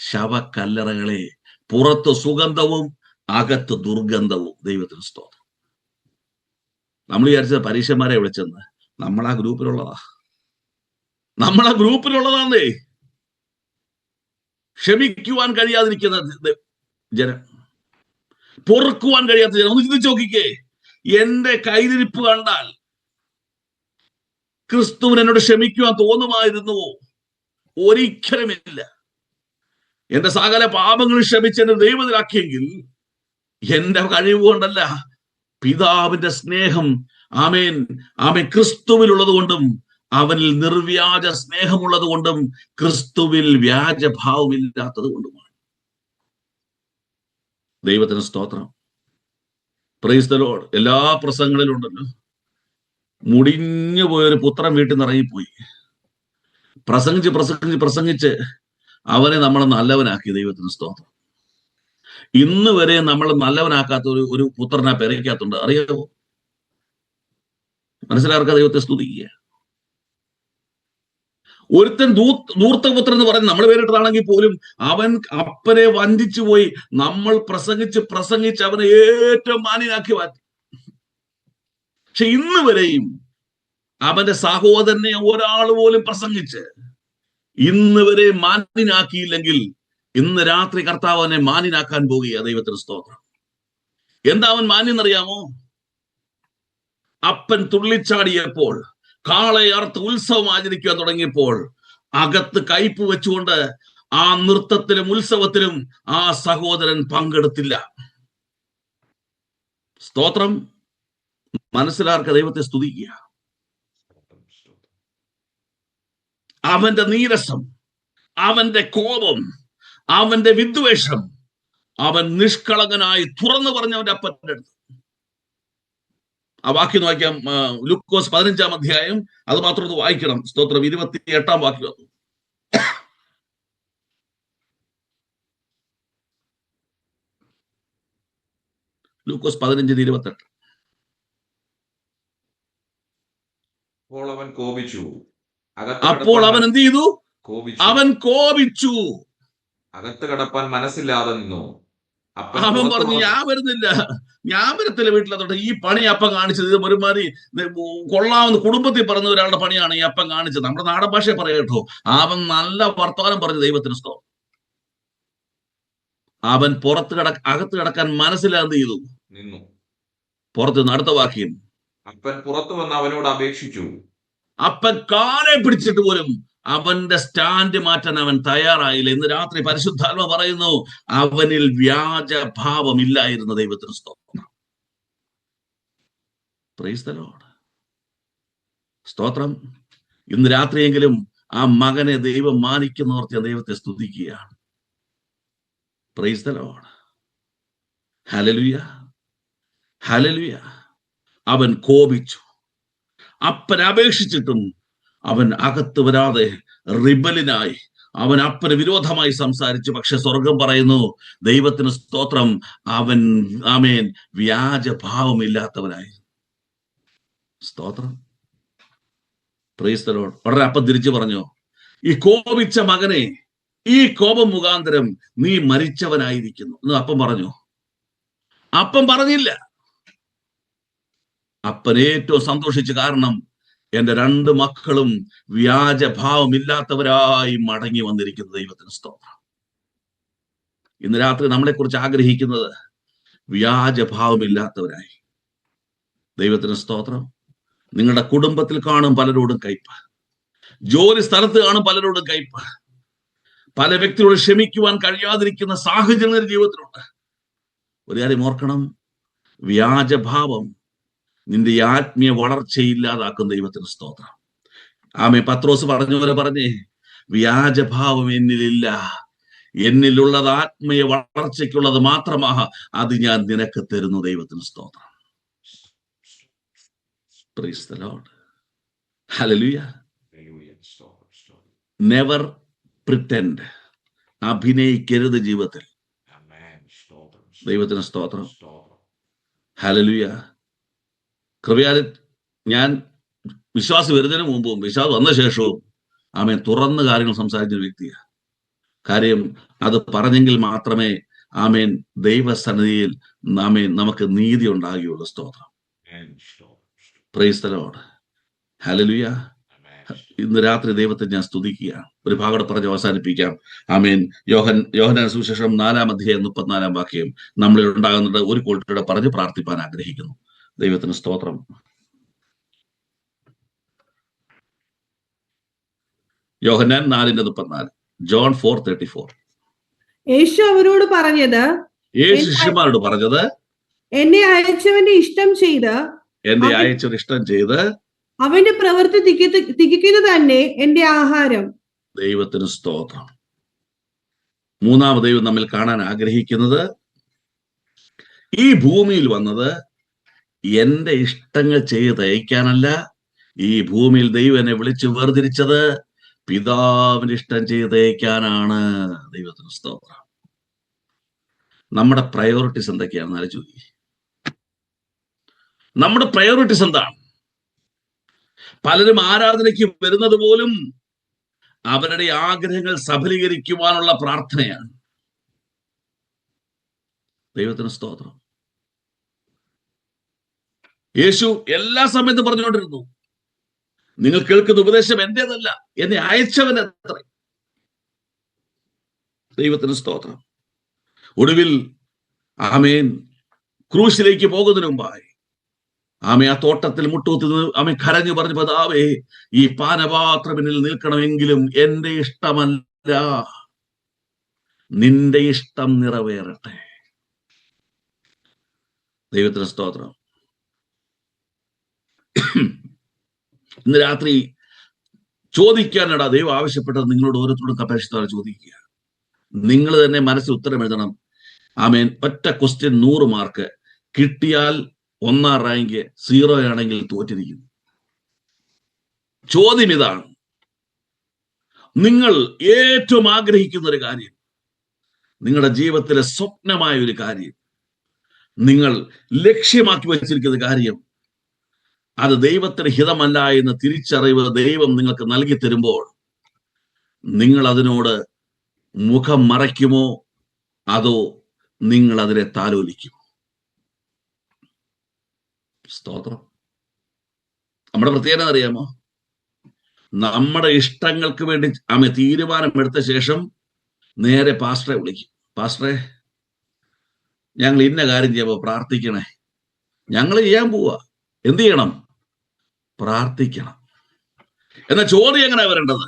ശവക്കല്ലറകളെ, പുറത്ത് സുഗന്ധവും അകത്ത് ദുർഗന്ധവും. ദൈവത്തിന് സ്തോത്രം. നമ്മൾ വിചാരിച്ചത് പരീക്ഷന്മാരെ വിളിച്ചെന്ന്. നമ്മളാ ഗ്രൂപ്പിലുള്ളതാ. ഗ്രൂപ്പിലുള്ളതാന്നേ. ക്ഷമിക്കുവാൻ കഴിയാതിരിക്കുന്ന ജനം, പൊറുക്കുവാൻ കഴിയാത്ത ജനം. ഒന്ന് ചിന്തിച്ച് നോക്കിക്കേ. എന്റെ കയ്യിലിരിപ്പ് കണ്ടാൽ ക്രിസ്തുവിന് എന്നോട് ക്ഷമിക്കുവാൻ തോന്നുമായിരുന്നുവോ? ഒരിക്കലുമില്ല. എന്റെ സകല പാപങ്ങൾ ക്ഷമിച്ച് എന്നെ ദൈവത്തിലാക്കിയെങ്കിൽ എന്റെ കഴിവ് കൊണ്ടല്ല, പിതാവിന്റെ സ്നേഹം, ആമേൻ ആമേൻ, ക്രിസ്തുവിലുള്ളത് കൊണ്ടും അവനിൽ നിർവ്യാജ സ്നേഹമുള്ളത് കൊണ്ടും ക്രിസ്തുവിൽ വ്യാജഭാവമില്ലാത്തത് കൊണ്ടുമാണ്. ദൈവത്തിന് സ്തോത്രം. Praise the Lord. എല്ലാ പ്രസംഗങ്ങളിലും ഉണ്ടല്ലോ, മുടിഞ്ഞു പോയൊരു പുത്രൻ വീട്ടിൽ നിന്ന് ഇറങ്ങിപ്പോയി. പ്രസംഗിച്ച് അവനെ നമ്മൾ നല്ലവനാക്കി. ദൈവത്തിന് സ്തോത്രം. ഇന്ന് വരെ നമ്മൾ നല്ലവനാക്കാത്ത ഒരു പുത്രനെ പെരയ്ക്കകത്തുണ്ട്. അറിയാമോ? മനസ്സിലാർക്കാ? ദൈവത്തെ സ്തുതിക്കുക. ഒരുത്തൻ ധൂർത്തപുത്രൻ എന്ന് പറഞ്ഞ് നമ്മൾ പേരിട്ടതാണെങ്കിൽ പോലും അവൻ അപ്പനെ വഞ്ചിച്ചു പോയി. നമ്മൾ പ്രസംഗിച്ച് അവനെ ഏറ്റവും മാന്യനാക്കി മാറ്റി. പക്ഷെ ഇന്ന് വരെയും അവന്റെ സഹോദരനെ ഒരാൾ പോലും പ്രസംഗിച്ച് ഇന്ന് വരെ മാന്യനാക്കിയില്ലെങ്കിൽ ഇന്ന് രാത്രി കർത്താവ് അവനെ മാന്യനാക്കാൻ പോകുക. ദൈവത്തിന് സ്തോത്രം. എന്താ അവൻ മാന്യം എന്നറിയാമോ? അപ്പൻ തുള്ളിച്ചാടിയപ്പോൾ, കാളയെ അറുത്ത് ഉത്സവം ആചരിക്കാൻ തുടങ്ങിയപ്പോൾ അകത്ത് കയ്പ് വെച്ചുകൊണ്ട് ആ നൃത്തത്തിലും ഉത്സവത്തിലും ആ സഹോദരൻ പങ്കെടുത്തില്ല. സ്തോത്രം. മനസ്സിലാർക്ക ദൈവത്തെ സ്തുതിക്കുക. അവന്റെ നീരസം, അവന്റെ കോപം, അവന്റെ വിദ്വേഷം അവൻ നിഷ്കളങ്കനായി തുറന്നു പറഞ്ഞവന്റെ അപ്പന്റെ അടുത്ത്. ആ വാക്യം വായിക്കാം. ലൂക്കോസ് 15-ാം അധ്യായം, അത് മാത്രം ഒന്ന് വായിക്കണം. സ്തോത്രം. 28-ാം വാക്യം. ലൂക്കോസ് 15:28. അപ്പോൾ അവൻ കോപിച്ചു. അപ്പോൾ അവൻ എന്ത് ചെയ്തു? അവൻ കോപിച്ചു. അകത്ത് കടപ്പാൻ മനസ്സില്ലാതെ നിന്നു. അവൻ പറഞ്ഞു, ഞാൻ വരുന്നില്ല, ഞാൻ വരത്തില്ല വീട്ടിലത്തോട്ട്. ഈ പണി അപ്പം കാണിച്ചത് ഇത് ഒരുമാതിരി കൊള്ളാവുന്ന കുടുംബത്തിൽ പറഞ്ഞ ഒരാളുടെ പണിയാണ് ഈ അപ്പം കാണിച്ചത്. നമ്മുടെ നാടൻ ഭാഷയെ പറയാം കേട്ടോ. അവൻ നല്ല വർത്തമാനം പറഞ്ഞു. ദൈവത്തിന് സ്തോത്രം. അവൻ അകത്ത് കിടക്കാൻ മനസ്സിലാന്ത് ചെയ്തു? നിന്നു. പുറത്ത് നിന്ന് അടുത്ത വാക്യം. അപ്പൻ പുറത്തു വന്ന് അവനോട് അപേക്ഷിച്ചു. അപ്പൻ കാലെ പിടിച്ചിട്ട് പോലും അവന്റെ സ്റ്റാൻഡ് മാറ്റാൻ അവൻ തയ്യാറായില്ല. ഇന്ന് രാത്രി പരിശുദ്ധാത്മ പറയുന്നു, അവനിൽ വ്യാജഭാവം ഇല്ലായിരുന്നു. ദൈവത്തിന് സ്തോത്രം. Praise the lord. സ്തോത്രം. ഇന്ന് രാത്രിയെങ്കിലും ആ മകനെ ദൈവം മാനിക്കുന്നവർക്ക് ഞാൻ ദൈവത്തെ സ്തുതിക്കുകയാണ്. Praise the lord. Hallelujah, hallelujah. അവൻ കോപിച്ചു. അപ്പൻ അപേക്ഷിച്ചിട്ടും അവൻ അകത്ത് വരാതെ റിബലിനായി അവൻ അപ്പന് വിരോധമായി സംസാരിച്ചു. പക്ഷെ സ്വർഗം പറയുന്നു, ദൈവത്തിന് സ്തോത്രം, അവൻ ആമേൻ വ്യാജഭാവമില്ലാത്തവനായി. സ്തോത്രം. Praise the Lord. വളരെ അപ്പം തിരിച്ചു പറഞ്ഞു, ഈ കോപിച്ച മകനെ, ഈ കോപം മുഖാന്തരം നീ മരിച്ചവനായിരിക്കുന്നു എന്ന് അപ്പം പറഞ്ഞു. അപ്പം പറഞ്ഞില്ല. അപ്പൻ ഏറ്റവും സന്തോഷിച്ചു. കാരണം എന്റെ 2 മക്കളും വ്യാജഭാവമില്ലാത്തവരായി മടങ്ങി വന്നിരിക്കുന്നു. ദൈവത്തിന് സ്തോത്രം. ഇന്ന് രാത്രി നമ്മളെ കുറിച്ച് ആഗ്രഹിക്കുന്നത് വ്യാജഭാവമില്ലാത്തവരായി. ദൈവത്തിന് സ്തോത്രം. നിങ്ങളുടെ കുടുംബത്തിൽ കാണും പലരോടും കയ്പ്, ജോലി സ്ഥലത്ത് കാണും പലരോടും കയ്പ്, പല വ്യക്തികളോട് ക്ഷമിക്കുവാൻ കഴിയാതിരിക്കുന്ന സാഹചര്യങ്ങൾ ജീവിതത്തിലുണ്ട്. ഒരു കാര്യം ഓർക്കണം, വ്യാജഭാവം നിന്റെ ആത്മീയ വളർച്ചയില്ലാതാക്കും. ദൈവത്തിന് സ്തോത്രം. ആമേ. പത്രോസ് പറഞ്ഞ പറഞ്ഞേ, വ്യാജഭാവം എന്നിലില്ല, എന്നിലുള്ളത് ആത്മീയ വളർച്ചയ്ക്കുള്ളത് മാത്രമാ, അത് ഞാൻ നിനക്ക് തരുന്നു. ദൈവത്തിന് സ്തോത്രം. Praise the lord. Hallelujah. Never pretend. അഭിനയിക്കരുത് ജീവിതത്തിൽ. ദൈവത്തിന് സ്തോത്രം. ഹല്ലേലൂയ. കൃപയാൽ ഞാൻ വിശ്വാസം വരുന്നതിന് മുമ്പും വിശ്വാസം വന്ന ശേഷവും ആമേൻ തുറന്ന കാര്യങ്ങൾ സംസാരിക്കുന്ന വ്യക്തിയാണ്. കാര്യം അത് പറഞ്ഞെങ്കിൽ മാത്രമേ ആമേൻ ദൈവസന്നിധിയിൽ ആമേൻ നമുക്ക് നീതി ഉണ്ടാകുകയുള്ളൂ. സ്തോത്രം. Praise the lord. ഹല്ലേലൂയ. ഇന്ന് രാത്രി ദൈവത്തെ ഞാൻ സ്തുതിക്കുകയാണ്. ഒരു ഭാഗം പറഞ്ഞ് അവസാനിപ്പിക്കാം. ആമേൻ. യോഹന്നാൻ സുവിശേഷം 4-ാം അധ്യായം 34-ാം വാക്യം നമ്മളിൽ ഉണ്ടാകുന്നത് ഒരു കൂട്ടരുടെ പറഞ്ഞ് പ്രാർത്ഥിപ്പാൻ ആഗ്രഹിക്കുന്നു. ദൈവത്തിന് സ്തോത്രം. യോഹന്നാൻ 4:34. ജോൺ 4:34. യേശു അവരോട് പറഞ്ഞത്, യേശു ശിഷ്യന്മാരോട് പറഞ്ഞത്, എന്നെ അയച്ചവന്റെ ഇഷ്ടം ചെയ്ത് അവന്റെ പ്രവൃത്തി തികയ്ക്കുന്നത് തന്നെ എന്റെ ആഹാരം. ദൈവത്തിന് സ്തോത്രം. മൂന്നാമത് ദൈവം നമ്മിൽ കാണാൻ ആഗ്രഹിക്കുന്നത്, ഈ ഭൂമിയിൽ വന്നത് എന്റെ ഇഷ്ടങ്ങൾ ചെയ്ത് അയക്കാനല്ല. ഈ ഭൂമിയിൽ ദൈവം എന്നെ വിളിച്ചു വേർതിരിച്ചത് പിതാവിന്റെ ഇഷ്ടം ചെയ്ത് അയക്കാനാണ്. ദൈവത്തിന് സ്തോത്രം. നമ്മുടെ പ്രയോറിറ്റീസ് എന്തൊക്കെയാണെന്ന് ആലോചിച്ചു. നമ്മുടെ പ്രയോറിറ്റീസ് എന്താണ്? പലരും ആരാധനയ്ക്ക് വരുന്നത് പോലും അവരുടെ ആഗ്രഹങ്ങൾ സഫലീകരിക്കുവാനുള്ള പ്രാർത്ഥനയാണ്. ദൈവത്തിന് സ്തോത്രം. യേശു എല്ലാ സമയത്തും പറഞ്ഞുകൊണ്ടിരുന്നു, നിങ്ങൾ കേൾക്കുന്ന ഉപദേശം എന്റേതല്ല, എന്നെ അയച്ചവൻ എത്ര. ദൈവത്തിന് സ്തോത്രം. ഒടുവിൽ ആമേൻ ക്രൂശിലേക്ക് പോകുന്നതിന് മുമ്പായി ആമേ ആ തോട്ടത്തിൽ മുട്ടുകുത്തി ആമേ കരഞ്ഞു പറഞ്ഞു, പിതാവേ, ഈ പാനപാത്രം എന്നിൽ നിൽക്കണമെങ്കിലും എന്റെ ഇഷ്ടമല്ല, നിന്റെ ഇഷ്ടം നിറവേറട്ടെ. ദൈവത്തിന് സ്തോത്രം. ഇന്ന് രാത്രി ചോദിക്കാനടാ ദൈവം ആവശ്യപ്പെട്ടത് നിങ്ങളോട് ഓരോരുത്തരോടും കപേക്ഷിച്ചാണ് ചോദിക്കുക. നിങ്ങൾ തന്നെ മനസ്സിൽ ഉത്തരം എഴുതണം. ആമേൻ. ഒറ്റ ക്വസ്റ്റ്യൻ 100 മാർക്ക് കിട്ടിയാൽ 1ാം റാങ്ക്, 0 ആണെങ്കിൽ തോറ്റിരിക്കുന്നു. ചോദ്യം ഇതാണ്, നിങ്ങൾ ഏറ്റവും ആഗ്രഹിക്കുന്ന ഒരു കാര്യം, നിങ്ങളുടെ ജീവിതത്തിലെ സ്വപ്നമായ ഒരു കാര്യം, നിങ്ങൾ ലക്ഷ്യമാക്കി വച്ചിരിക്കുന്ന കാര്യം, അത് ദൈവത്തിന് ഹിതമല്ല എന്ന് തിരിച്ചറിവ് ദൈവം നിങ്ങൾക്ക് നൽകി തരുമ്പോൾ നിങ്ങൾ അതിനോട് മുഖം മറയ്ക്കുമോ, അതോ നിങ്ങൾ അതിനെ താലോലിക്കുമോ? സ്തോത്രം. നമ്മുടെ പ്രത്യേകത അറിയാമോ? നമ്മുടെ ഇഷ്ടങ്ങൾക്ക് വേണ്ടി തീരുമാനമെടുത്ത ശേഷം നേരെ പാസ്റ്ററെ വിളിക്കും. പാസ്റ്ററെ, ഞങ്ങൾ ഇന്ന കാര്യം ചെയ്യുമ്പോ പ്രാർത്ഥിക്കണേ. ഞങ്ങൾ ചെയ്യാൻ പോവാ. എന്ത് ചെയ്യണം? പ്രാർത്ഥിക്കണം. എന്ന ചോദ്യം എങ്ങനെ വരേണ്ടത്?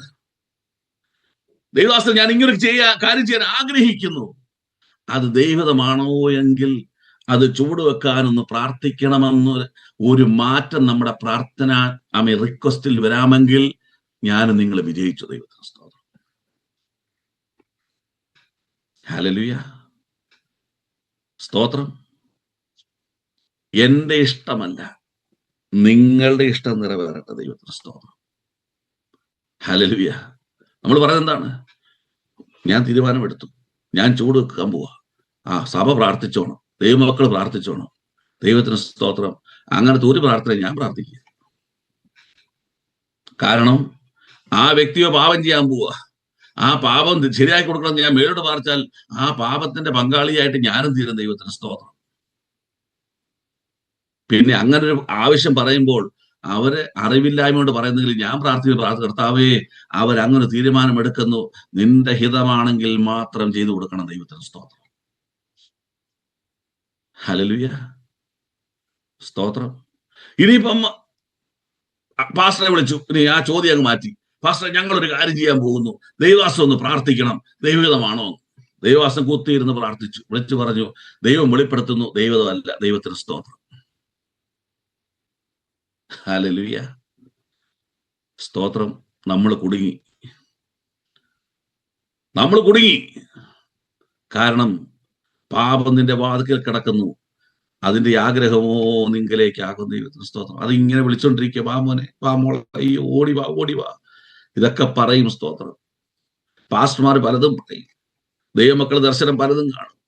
ദൈവദാസൻ, ഞാൻ ഇങ്ങനെ കാര്യം ചെയ്യാൻ ആഗ്രഹിക്കുന്നു, അത് ദൈവമാണോ എങ്കിൽ അത് ചുവടുവെക്കാനൊന്ന് പ്രാർത്ഥിക്കണമെന്ന് ഒരു മാറ്റം നമ്മുടെ പ്രാർത്ഥന റിക്വസ്റ്റിൽ വരാമെങ്കിൽ ഞാൻ നിങ്ങൾ വിജയിച്ചു. ദൈവത്തിന് സ്തോത്രം. ഹല്ലേലൂയ. സ്തോത്രം. എന്റെ ഇഷ്ടമല്ല, നിങ്ങളുടെ ഇഷ്ടം നിറവേറട്ടെ. ദൈവത്തിന് സ്തോത്രം. ഹല്ലേലൂയ. നമ്മൾ പറയുന്നത് എന്താണ്? ഞാൻ തീരുമാനമെടുത്തു, ഞാൻ ചൂട് വെക്കാൻ പോവാ. സഭ പ്രാർത്ഥിച്ചോണം, ദൈവമക്കൾ പ്രാർത്ഥിച്ചോണം. ദൈവത്തിന് സ്തോത്രം. അങ്ങനത്തെ ഒരു പ്രാർത്ഥന ഞാൻ പ്രാർത്ഥിക്കുക. കാരണം ആ വ്യക്തിയോ പാപം ചെയ്യാൻ പോവാ. ആ പാപം ശരിയാക്കി കൊടുക്കണം ഞാൻ മേലോട്ട് പാർച്ചാൽ ആ പാപത്തിന്റെ പങ്കാളിയായിട്ട് ഞാനും തീരും. ദൈവത്തിന് സ്തോത്രം. പിന്നെ അങ്ങനെ ഒരു ആവശ്യം പറയുമ്പോൾ അവര് അറിവില്ലായ്മ കൊണ്ട് പറയുന്നെങ്കിൽ ഞാൻ പ്രാർത്ഥിക്കുന്ന കർത്താവേ, അവരങ്ങനെ തീരുമാനമെടുക്കുന്നു, നിന്റെ ഹിതമാണെങ്കിൽ മാത്രം ചെയ്തു കൊടുക്കണം. ദൈവത്തിന് സ്തോത്രം. ഹല്ലേലൂയ. സ്തോത്രം. ഇനിയിപ്പം പാസ്റ്ററെ വിളിച്ചു, ഇനി ആ ചോദ്യം അങ്ങ് മാറ്റി. പാസ്റ്ററെ, ഞങ്ങളൊരു കാര്യം ചെയ്യാൻ പോകുന്നു, ദൈവദാസം ഒന്ന് പ്രാർത്ഥിക്കണം, ദൈവഹിതമാണോ? ദൈവദാസം കുത്തിയിരുന്ന് പ്രാർത്ഥിച്ചു, വിളിച്ചു പറഞ്ഞു, ദൈവം വെളിപ്പെടുത്തുന്നു, ദൈവതമല്ല. ദൈവത്തിന് സ്തോത്രം. ഹല്ലേലൂയ. സ്തോത്രം. നമ്മൾ കുടുങ്ങി. കാരണം പാപം നിന്റെ വാതിക്കൽ കിടക്കുന്നു, അതിന്റെ ആഗ്രഹമോ നിങ്കലേക്കാകും. ദൈവത്തിന് സ്തോത്രം. അതിങ്ങനെ വിളിച്ചോണ്ടിരിക്കുക, വാ മോനെ, വാ മോളെ, അയ്യോ ഓടി വാ, ഓടി വാ. ഇതൊക്കെ പറയും. സ്തോത്രം. പാസ്റ്റർമാർ പലതും പറയും, ദൈവമക്കൾ ദർശനം പലതും കാണും.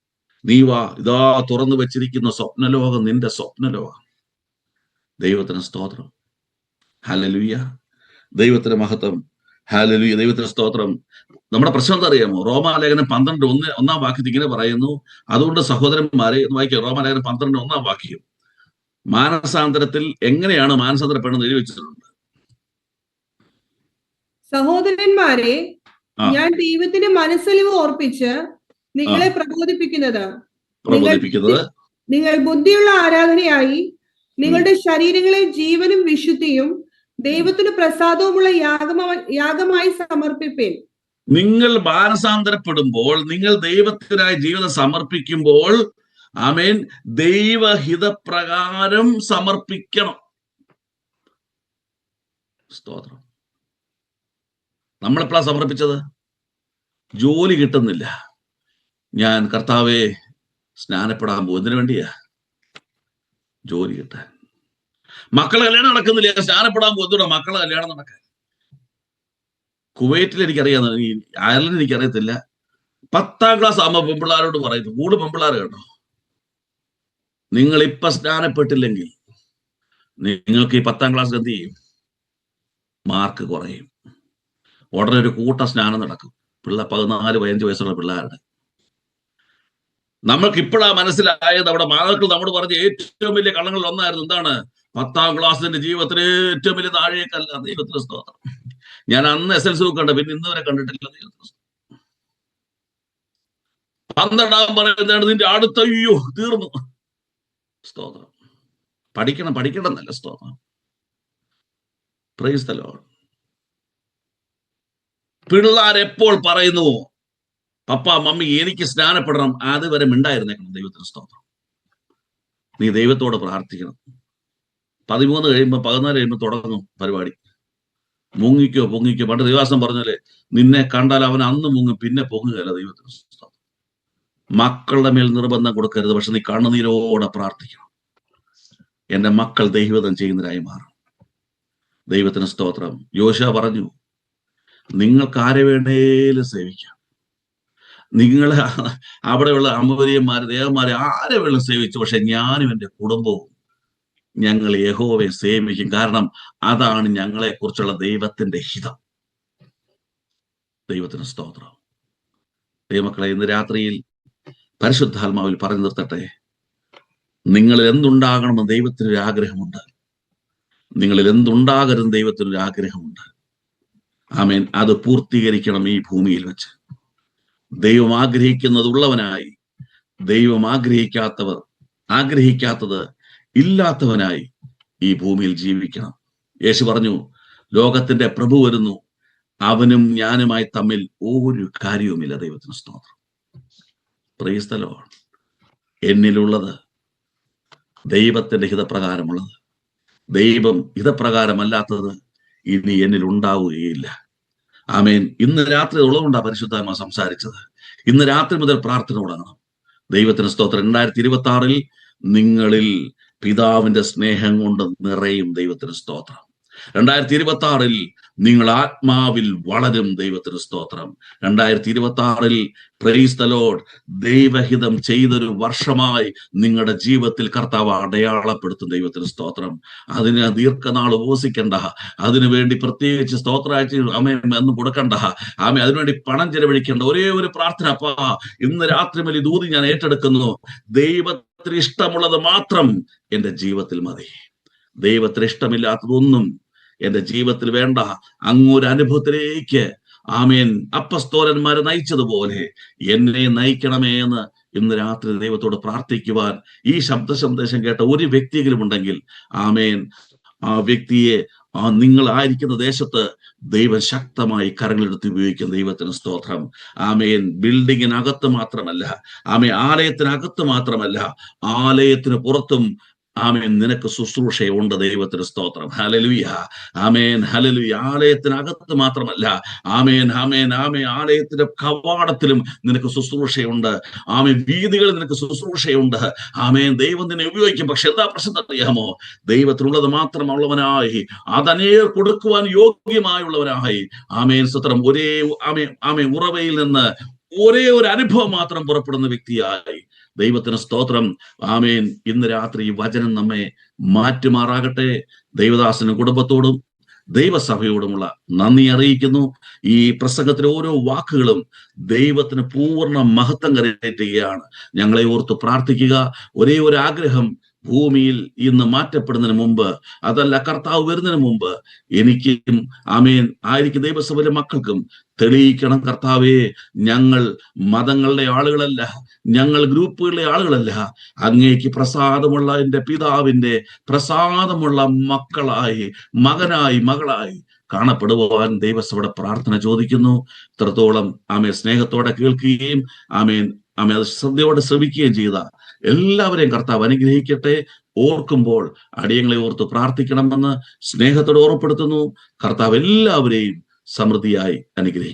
നീ വാ, ഇതാ തുറന്നു വെച്ചിരിക്കുന്ന സ്വപ്നലോകം നിന്റെ സ്വപ്നലോകം. ദൈവത്തിന് സ്തോത്രം. ഹല്ലേലൂയ. ദൈവത്തിന് മഹത്വം. ഹല്ലേലൂയ. ദൈവത്തിന് സ്തോത്രം. നമ്മുടെ പ്രശ്നം എന്താ അറിയാമോ? റോമാലേഖനം 12:1 വാക്യത്തിൽ ഇങ്ങനെ പറയുന്നു, അതുകൊണ്ട് സഹോദരന്മാരെ എന്ന് വായിക്കുക. റോമാലേഖനം 12:1 വാക്യം. മാനസാന്തരത്തിൽ എങ്ങനെയാണ് മാനസാന്തരപ്പെടുന്നത് എഴുതി വെച്ചിട്ടുണ്ട്. സഹോദരന്മാരെ, ഞാൻ ദൈവത്തിന്റെ മനസ്സലിവ് ഓർപ്പിച്ച് നിങ്ങളെ പ്രബോധിപ്പിക്കുന്നത് നിങ്ങൾ ബുദ്ധിയുള്ള ആരാധനയായി നിങ്ങളുടെ ശരീരങ്ങളെ ജീവനും വിശുദ്ധിയും ദൈവത്തിന് പ്രസാദവുമുള്ള യാഗമായി സമർപ്പിപ്പേൻ. നിങ്ങൾ മാനസാന്തരപ്പെടുമ്പോൾ, നിങ്ങൾ ദൈവത്തിനായി ജീവിതം സമർപ്പിക്കുമ്പോൾ, ആമേൻ, ദൈവഹിതപ്രകാരം സമർപ്പിക്കണം. സ്തോത്രം. നമ്മളെപ്പോഴാ സമർപ്പിച്ചത്? ജോലി കിട്ടുന്നില്ല, ഞാൻ കർത്താവെ സ്നാനപ്പെടാൻ പോകുന്നതിന് വേണ്ടിയാ. ജോലി കിട്ടാൻ. മക്കളെ കല്യാണം നടക്കുന്നില്ല, സ്നാനപ്പെടാൻ പോകുന്നതോടെ മക്കളെ കല്യാണം നടക്കാൻ. കുവൈറ്റിൽ എനിക്കറിയാം, അയർലൻഡ് എനിക്കറിയത്തില്ല. 10ാം ക്ലാസ് ആകുമ്പോൾ പെൺപിള്ളാരോട് പറയുന്നു, കൂടെ പെൺപിള്ളാർ കേട്ടോ, നിങ്ങൾ ഇപ്പൊ സ്നാനപ്പെട്ടില്ലെങ്കിൽ നിങ്ങൾക്ക് ഈ 10ാം ക്ലാസ്സിൽ എന്ത് ചെയ്യും? മാർക്ക് കുറയും. ഉടനെ ഒരു കൂട്ട സ്നാനം നടക്കും. 14-15 വയസ്സുള്ള പിള്ളേരുടെ. നമ്മൾക്ക് ഇപ്പോഴാ മനസ്സിലായത്, അവിടെ മാതാക്കൾ നമ്മോട് പറഞ്ഞ ഏറ്റവും വലിയ കള്ളങ്ങളിൽ ഒന്നായിരുന്നു. എന്താണ്? 10ാം ക്ലാസ്സിന്റെ ജീവിതത്തിലെ ഏറ്റവും വലിയ താഴേക്കല്ല. ദൈവത്തിന് സ്തോത്രം. ഞാൻ അന്ന് SLC കണ്ട, പിന്നെ ഇന്ന് വരെ കണ്ടിട്ടില്ല. 12ാം പറയുന്നതാണ് നിന്റെ അടുത്ത, അയ്യോ തീർന്നു. സ്തോത്രം. പഠിക്കണം എന്നല്ല, സ്തോത്രം. Praise the Lord. പിള്ളേർ എപ്പോൾ പറയുന്നുവോ പപ്പ മമ്മി എനിക്ക് സ്നാനപ്പെടണം, അതുവരെ മിണ്ടായിരുന്നേക്കണം. ദൈവത്തിന് സ്തോത്രം. നീ ദൈവത്തോട് പ്രാർത്ഥിക്കണം. 13 കഴിയുമ്പോൾ 14 കഴിയുമ്പോൾ തുടങ്ങും പരിപാടി. മുങ്ങിക്കോ പൊങ്ങിക്കോ. പണ്ട് ദേവാസം പറഞ്ഞാലേ, നിന്നെ കണ്ടാൽ അവൻ അന്ന് മുങ്ങും, പിന്നെ പൊങ്ങുകയല്ല. ദൈവത്തിന് സ്തോത്രം. മക്കളുടെ മേൽ നിർബന്ധം കൊടുക്കരുത്, പക്ഷെ നീ കണ്ണുനീരോടെ പ്രാർത്ഥിക്കണം. എന്റെ മക്കൾ ദൈവം ചെയ്യുന്നവരായി മാറും. ദൈവത്തിന് സ്തോത്രം. യോശുവ പറഞ്ഞു, നിങ്ങൾക്ക് ആരെ വേണ്ടേലും സേവിക്കാം. നിങ്ങളെ അവിടെയുള്ള അമൂര്യന്മാര് ദേവന്മാരെ ആരെ വേണം സേവിച്ചു, പക്ഷെ ഞാനും എൻ്റെ കുടുംബവും ഞങ്ങൾ യഹോവയെ സേവിക്കും. കാരണം അതാണ് ഞങ്ങളെ കുറിച്ചുള്ള ദൈവത്തിന്റെ ഹിതം. ദൈവത്തിന് സ്തോത്രം. ദൈവമക്കളെ, ഇന്ന് രാത്രിയിൽ പരിശുദ്ധാത്മാവിൽ പറഞ്ഞു നിർത്തട്ടെ, നിങ്ങളിൽ എന്തുണ്ടാകണമെന്ന് ദൈവത്തിനൊരു ആഗ്രഹമുണ്ട്. നിങ്ങളിൽ എന്തുണ്ടാകരുതെന്ന് ദൈവത്തിനൊരു ആഗ്രഹമുണ്ട്. ആമേൻ. അത് പൂർത്തീകരിക്കണം ഈ ഭൂമിയിൽ വെച്ച്. ദൈവം ആഗ്രഹിക്കുന്നത് ഉള്ളവനായി, ദൈവം ആഗ്രഹിക്കാത്തത് ഇല്ലാത്തവനായി ഈ ഭൂമിയിൽ ജീവിക്കണം. യേശു പറഞ്ഞു, ലോകത്തിന്റെ പ്രഭു വരുന്നു, അവനും ഞാനുമായി തമ്മിൽ ഒരു കാര്യവുമില്ല. ദൈവത്തിന് സ്തോത്രം. Praise the Lord. എന്നിലുള്ളത് ദൈവത്തിന്റെ ഹിതപ്രകാരമുള്ളത്, ദൈവം ഹിതപ്രകാരമല്ലാത്തത് ഇനി എന്നിൽ ഉണ്ടാവുകയില്ല. ആമേൻ. ഇന്ന് രാത്രി ഉള്ളതുകൊണ്ടാണ് പരിശുദ്ധാത്മാ സംസാരിച്ചത്. ഇന്ന് രാത്രി മുതൽ പ്രാർത്ഥന തുടങ്ങണം. ദൈവത്തിന് സ്തോത്രം. 2026 നിങ്ങളിൽ പിതാവിന്റെ സ്നേഹം കൊണ്ട് നിറയും. ദൈവത്തിന് സ്തോത്രം. 2026 നിങ്ങൾ ആത്മാവിൽ വളരും. ദൈവത്തിന് സ്തോത്രം. 2026 പ്രൈസ് ദി ലോർഡ്, ദൈവഹിതം ചെയ്തൊരു വർഷമായി നിങ്ങളുടെ ജീവിതത്തിൽ കർത്താവ് അടയാളപ്പെടുത്തും. ദൈവത്തിന് സ്തോത്രം. അതിന് ദീർഘനാൾ ഉപവസിക്കണ്ട, അതിനുവേണ്ടി പ്രത്യേകിച്ച് സ്തോത്രാഴ്ച എന്ന് കൊടുക്കണ്ട, അതിനുവേണ്ടി പണം ചെലവഴിക്കേണ്ട. ഒരേ ഒരു പ്രാർത്ഥന, അപ്പാ ഇന്ന് രാത്രി വലിയ ദൂതി ഞാൻ ഏറ്റെടുക്കുന്നു. ദൈവത്തിന് ഇഷ്ടമുള്ളത് മാത്രം എൻ്റെ ജീവിതത്തിൽ മതി. ദൈവത്തിന് ഇഷ്ടമില്ലാത്തതൊന്നും എന്റെ ജീവിതത്തിൽ വേണ്ട. അങ്ങൊരു അനുഭവത്തിലേക്ക് ആമേൻ അപ്പസ്തോലന്മാരെ നയിച്ചതുപോലെ എന്നെ നയിക്കണമേ എന്ന് ഇന്ന് രാത്രി ദൈവത്തോട് പ്രാർത്ഥിക്കുവാൻ ഈ ശബ്ദ സന്ദേശം കേട്ട ഒരു വ്യക്തിയെങ്കിലും ഉണ്ടെങ്കിൽ, ആമേൻ, ആ വ്യക്തിയെ നിങ്ങൾ ആയിരിക്കുന്ന ദേശത്ത് ദൈവം ശക്തമായി കരങ്ങളെടുത്ത് ഉപയോഗിക്കും. ദൈവത്തിന് സ്തോത്രം. ആമേൻ. ബിൽഡിങ്ങിനകത്ത് മാത്രമല്ല, ആമേൻ, ആലയത്തിനകത്ത് മാത്രമല്ല, ആലയത്തിന് പുറത്തും ആമേൻ നിനക്ക് ശുശ്രൂഷയുണ്ട്. ദൈവത്തിന് സ്തോത്രം. ഹല്ലേലൂയ. ആമേൻ. ഹല്ലേലൂയ. ആലയത്തിനകത്ത് മാത്രമല്ല, ആമേൻ ആമേൻ ആമേൻ ആലയത്തിന്റെ കവാടത്തിലും നിനക്ക് ശുശ്രൂഷയുണ്ട്. ആമേൻ. വീതികളിൽ നിനക്ക് ശുശ്രൂഷയുണ്ട്. ആമേൻ. ദൈവം നിന്നെ ഉപയോഗിക്കും. പക്ഷെ എന്താ പ്രശ്നം അറിയാമോ? ദൈവത്തിനുള്ളത് മാത്രമുള്ളവനായി, അതനേർ കൊടുക്കുവാൻ യോഗ്യമായുള്ളവനായി, ആമേൻ സ്തോത്രം, ഒരേ ആമേൻ ആമേൻ ഉറവയിൽ നിന്ന് ഒരേ ഒരു അനുഭവം മാത്രം പുറപ്പെടുന്ന വ്യക്തിയായി. ദൈവത്തിന് സ്തോത്രം. ആമേൻ. ഇന്ന് രാത്രി ഈ വചനം നമ്മെ മാറ്റുമാറാകട്ടെ. ദൈവദാസനും കുടുംബത്തോടും ദൈവസഭയോടുമുള്ള നന്ദി അറിയിക്കുന്നു. ഈ പ്രസംഗത്തിലെ ഓരോ വാക്കുകളും ദൈവത്തിന് പൂർണ്ണ മഹത്വം കരയേറ്റുകയാണ്. ഞങ്ങളെ ഓർത്ത് പ്രാർത്ഥിക്കുക. ഒരേ ഒരു ആഗ്രഹം, ഭൂമിയിൽ ഇന്ന് മാറ്റപ്പെടുന്നതിന് മുമ്പ്, അതല്ല കർത്താവ് വരുന്നതിന് മുമ്പ്, എനിക്കും ആമേൻ ആയിരിക്കും ദൈവസഭയിലെ മക്കൾക്കും തെളിയിക്കണം, കർത്താവേ, ഞങ്ങൾ മതങ്ങളുടെ ആളുകളല്ല, ഞങ്ങൾ ഗ്രൂപ്പുകളിലെ ആളുകളല്ല, അങ്ങേക്ക് പ്രസാദമുള്ള എൻ്റെ പിതാവിന്റെ പ്രസാദമുള്ള മക്കളായി, മകനായി, മകളായി കാണപ്പെടുവാൻ ദൈവസഭയുടെ പ്രാർത്ഥന ചോദിക്കുന്നു. ഇത്രത്തോളം ആമേൻ സ്നേഹത്തോടെ കേൾക്കുകയും ആമേൻ ആമേൻ അത് ശ്രദ്ധയോടെ ശ്രമിക്കുകയും ചെയ്ത എല്ലാവരെയും കർത്താവ് അനുഗ്രഹിക്കട്ടെ. ഓർക്കുമ്പോൾ അടിയങ്ങളെ ഓർത്ത് പ്രാർത്ഥിക്കണമെന്ന് സ്നേഹത്തോടെ ഓർമ്മപ്പെടുത്തുന്നു. കർത്താവ് എല്ലാവരെയും സമൃദ്ധിയായി അനുഗ്രഹിക്കും.